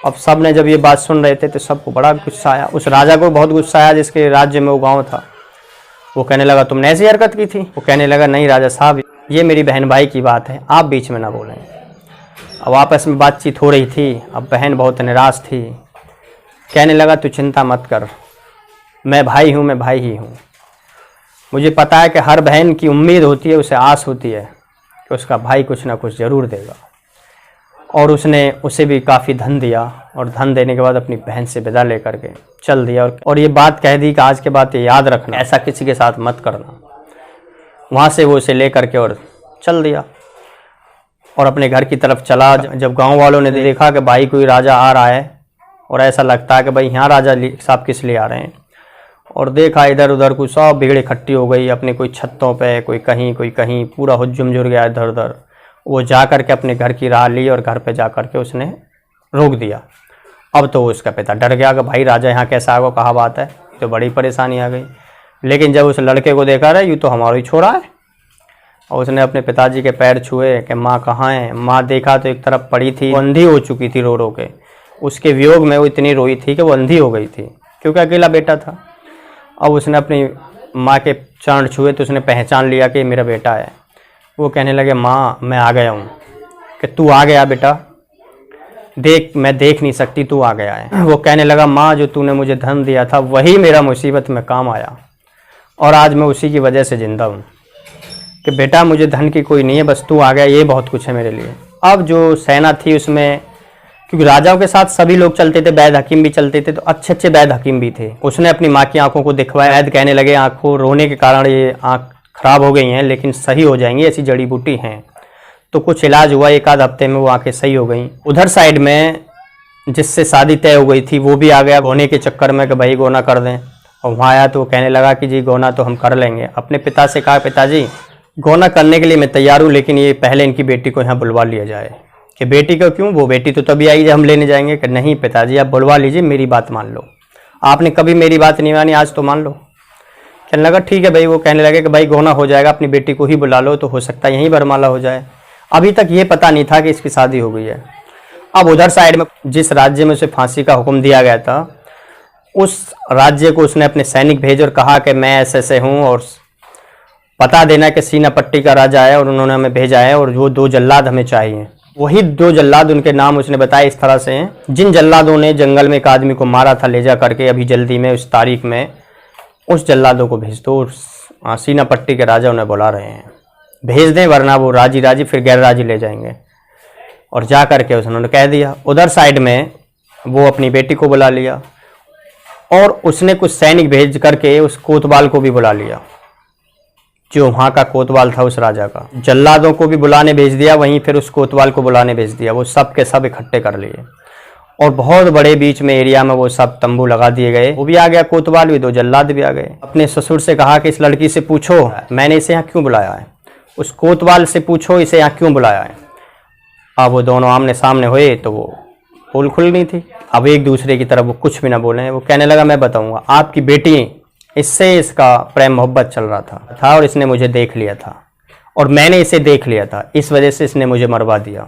Speaker 1: अब सब ने जब ये बात सुन रहे थे तो सबको बड़ा गुस्सा आया, उस राजा को बहुत गुस्सा आया जिसके राज्य में वो गांव था। वो कहने लगा, तुमने ऐसी हरकत की थी? वो कहने लगा, नहीं राजा साहब, ये मेरी बहन भाई की बात है, आप बीच में ना बोलें। अब आपस में बातचीत हो रही थी, अब बहन बहुत निराश थी, कहने लगा, तू चिंता मत कर, मैं भाई हूँ, मैं भाई ही हूँ, मुझे पता है कि हर बहन की उम्मीद होती है, उसे आस होती है कि उसका भाई कुछ ना कुछ ज़रूर देगा। और उसने उसे भी काफ़ी धन दिया, और धन देने के बाद अपनी बहन से विदा लेकर के चल दिया, और ये बात कह दी कि आज के बाद ये याद रखना, ऐसा किसी के साथ मत करना। वहाँ से वो उसे ले करके और चल दिया और अपने घर की तरफ चला। जब गांव वालों ने देखा कि भाई कोई राजा आ रहा है और ऐसा लगता है कि भाई यहाँ राजा साहब किस लिए आ रहे हैं, और देखा इधर उधर कुछ सब भीड़ इकट्ठी हो गई, अपने कोई छतों पे, कोई कहीं, पूरा हुज्जुम जुड़ गया इधर उधर। वो जा कर के अपने घर की राह ली और घर पे जा कर के उसने रोक दिया। अब तो उसका पिता डर गया कि भाई राजा यहाँ कैसा आ गया, कहाँ बात है, तो बड़ी परेशानी आ गई। लेकिन जब उस लड़के को देखा, रहा यूँ तो हमारा ही छोरा है, और उसने अपने पिताजी के पैर छुए कि माँ कहाँ है। माँ देखा तो एक तरफ पड़ी थी, वो अंधी हो चुकी थी रो रो के, उसके वियोग में वो इतनी रोई थी कि वो अंधी हो गई थी, क्योंकि अकेला बेटा था। अब उसने अपनी माँ के चरण छुए तो उसने पहचान लिया कि मेरा बेटा है। वो कहने लगे, माँ मैं आ गया हूँ। कि तू आ गया बेटा, देख मैं देख नहीं सकती, तू आ गया है। वो कहने लगा, माँ जो तूने मुझे धन दिया था वही मेरा मुसीबत में काम आया, और आज मैं उसी की वजह से ज़िंदा हूँ। कि बेटा मुझे धन की कोई नहीं है, बस तू आ गया, ये बहुत कुछ है मेरे लिए। अब जो सेना थी उसमें, क्योंकि राजाओं के साथ सभी लोग चलते थे, वैद हकीम भी चलते थे, तो अच्छे अच्छे वैद हकीम भी थे। उसने अपनी माँ की आंखों को दिखवाया। वैद कहने लगे, आंखों रोने के कारण ये आंख खराब हो गई हैं, लेकिन सही हो जाएंगी, ऐसी जड़ी बूटी हैं। तो कुछ इलाज हुआ, एक आध हफ्ते में वो आंखें सही हो गई। उधर साइड में जिससे शादी तय हो गई थी वो भी आ गया गोने के चक्कर में कि भाई गोना कर दें। और वहाँ आया तो वो कहने लगा कि जी गोना तो हम कर लेंगे। अपने पिता से कहा, पिताजी गोना करने के लिए मैं तैयार हूँ, लेकिन ये पहले इनकी बेटी को यहाँ बुलवा लिया जाए। कि बेटी को क्यों, वो बेटी तो तभी आई जब हम लेने जाएंगे। कि नहीं पिताजी आप बुलवा लीजिए, मेरी बात मान लो, आपने कभी मेरी बात नहीं मानी, आज तो मान लो। कहने लगा ठीक है भाई। वो कहने लगे कि भाई गोना हो जाएगा, अपनी बेटी को ही बुला लो, तो हो सकता है यहीं वरमाला हो जाए। अभी तक ये पता नहीं था कि इसकी शादी हो गई है। अब उधर साइड में जिस राज्य में उसे फांसी का हुक्म दिया गया था, उस राज्य को उसने अपने सैनिक भेज और कहा कि मैं ऐसे ऐसे हूँ, और पता देना कि सीनापट्टी का राजा है और उन्होंने हमें भेजा है, और वो 2 जल्लाद हमें चाहिए। वही 2 जल्लाद, उनके नाम उसने बताया इस तरह से हैं, जिन जल्लादों ने जंगल में एक आदमी को मारा था ले जा करके, अभी जल्दी में उस तारीख में उस जल्लादों को भेज दो। सीनापट्टी के राजा उन्हें बुला रहे हैं, भेज दें, वरना वो राजी फिर गैर राजी ले जाएंगे। और जा करके उन्होंने कह दिया। उधर साइड में वो अपनी बेटी को बुला लिया, और उसने कुछ सैनिक भेज करके उस कोतवाल को भी बुला लिया, जो वहाँ का कोतवाल था उस राजा का। जल्लादों को भी बुलाने भेज दिया, वहीं फिर उस कोतवाल को बुलाने भेज दिया। वो सब के सब इकट्ठे कर लिए, और बहुत बड़े बीच में एरिया में वो सब तंबू लगा दिए गए। वो भी आ गया, कोतवाल भी, 2 जल्लाद भी आ गए। अपने ससुर से कहा कि इस लड़की से पूछो मैंने इसे यहाँ क्यों बुलाया है, उस कोतवाल से पूछो इसे यहाँ क्यों बुलाया है। अब वो दोनों आमने सामने हुए तो वो पोल खुल गई थी। अब एक दूसरे की तरफ वो कुछ भी ना बोले। वो कहने लगा, मैं बताऊंगा, आपकी बेटी, इससे इसका प्रेम मोहब्बत चल रहा था और इसने मुझे देख लिया था, और मैंने इसे देख लिया था, इस वजह से इसने मुझे मरवा दिया।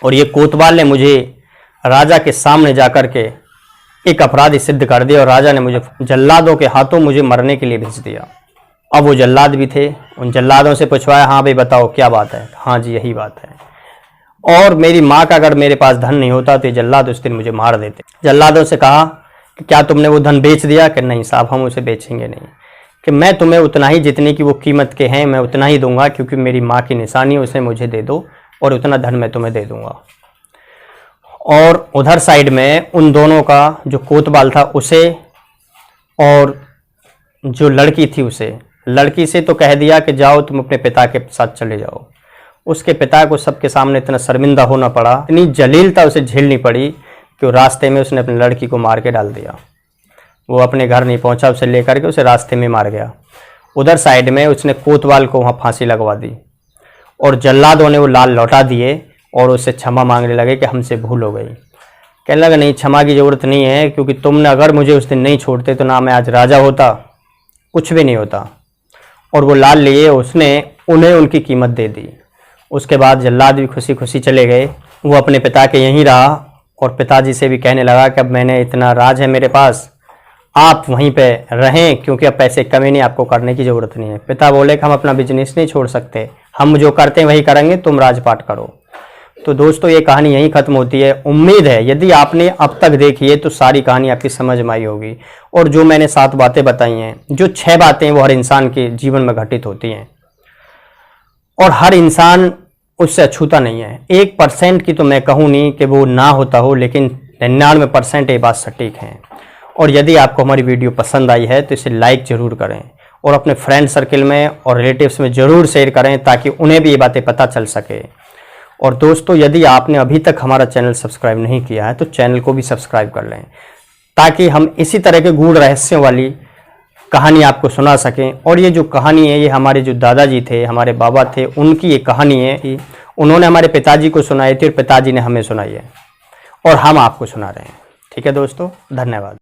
Speaker 1: और ये कोतवाल ने मुझे राजा के सामने जाकर के एक अपराधी सिद्ध कर दिया, और राजा ने मुझे जल्लादों के हाथों मुझे मरने के लिए भेज दिया। अब वो जल्लाद भी थे, उन जल्लादों से पूछवाया, हाँ भाई बताओ क्या बात है। हाँ जी यही बात है। और मेरी माँ का अगर मेरे पास धन नहीं होता तो ये जल्लाद उस दिन मुझे मार देते। जल्लादों से कहा कि क्या तुमने वो धन बेच दिया? कि नहीं साहब, हम उसे बेचेंगे नहीं, कि मैं तुम्हें उतना ही जितने की वो कीमत के हैं मैं उतना ही दूंगा, क्योंकि मेरी माँ की निशानी, उसे मुझे दे दो और उतना धन मैं तुम्हें दे दूंगा। और उधर साइड में उन दोनों का जो कोतवाल था उसे और जो लड़की थी उसे, लड़की से तो कह दिया कि जाओ तुम अपने पिता के साथ चले जाओ। उसके पिता को सबके सामने इतना शर्मिंदा होना पड़ा, इतनी जलीलता उसे झेलनी पड़ी कि रास्ते में उसने अपनी लड़की को मार के डाल दिया। वो अपने घर नहीं पहुंचा, उसे लेकर के उसे रास्ते में मार गया। उधर साइड में उसने कोतवाल को वहाँ फांसी लगवा दी और जल्लादों ने वो लाल लौटा दिए और उससे क्षमा मांगने लगे कि हमसे भूल हो गई। कहने लगा नहीं, क्षमा की ज़रूरत नहीं है, क्योंकि तुमने अगर मुझे उस दिन नहीं छोड़ते तो ना मैं आज राजा होता, कुछ भी नहीं होता। और वो लाल लिए उसने उन्हें उनकी कीमत दे दी। उसके बाद जल्लाद भी खुशी खुशी चले गए। वो अपने पिता के यहीं रहा और पिताजी से भी कहने लगा कि अब मैंने इतना राज है मेरे पास, आप वहीं पे रहें, क्योंकि अब पैसे कमी नहीं, आपको करने की ज़रूरत नहीं है। पिता बोले कि हम अपना बिजनेस नहीं छोड़ सकते, हम जो करते हैं वही करेंगे, तुम राजपाट करो। तो दोस्तों ये कहानी यहीं ख़त्म होती है। उम्मीद है यदि आपने अब तक देखी है तो सारी कहानी आपकी समझ में आई होगी। और जो मैंने 7 बातें बताई हैं, जो 6 बातें वो हर इंसान के जीवन में घटित होती हैं और हर इंसान उससे अछूता नहीं है। 1% की तो मैं कहूँ नहीं कि वो ना होता हो, लेकिन 99% ये बात सटीक है। और यदि आपको हमारी वीडियो पसंद आई है तो इसे लाइक ज़रूर करें और अपने फ्रेंड सर्किल में और रिलेटिव्स में ज़रूर शेयर करें, ताकि उन्हें भी ये बातें पता चल सके। और दोस्तों यदि आपने अभी तक हमारा चैनल सब्सक्राइब नहीं किया है तो चैनल को भी सब्सक्राइब कर लें, ताकि हम इसी तरह के गूढ़ रहस्यों वाली कहानी आपको सुना सकें। और ये जो कहानी है ये हमारे जो दादाजी थे, हमारे बाबा थे, उनकी ये कहानी है। उन्होंने हमारे पिताजी को सुनाई थी और पिताजी ने हमें सुनाई है और हम आपको सुना रहे हैं। ठीक है दोस्तों, धन्यवाद।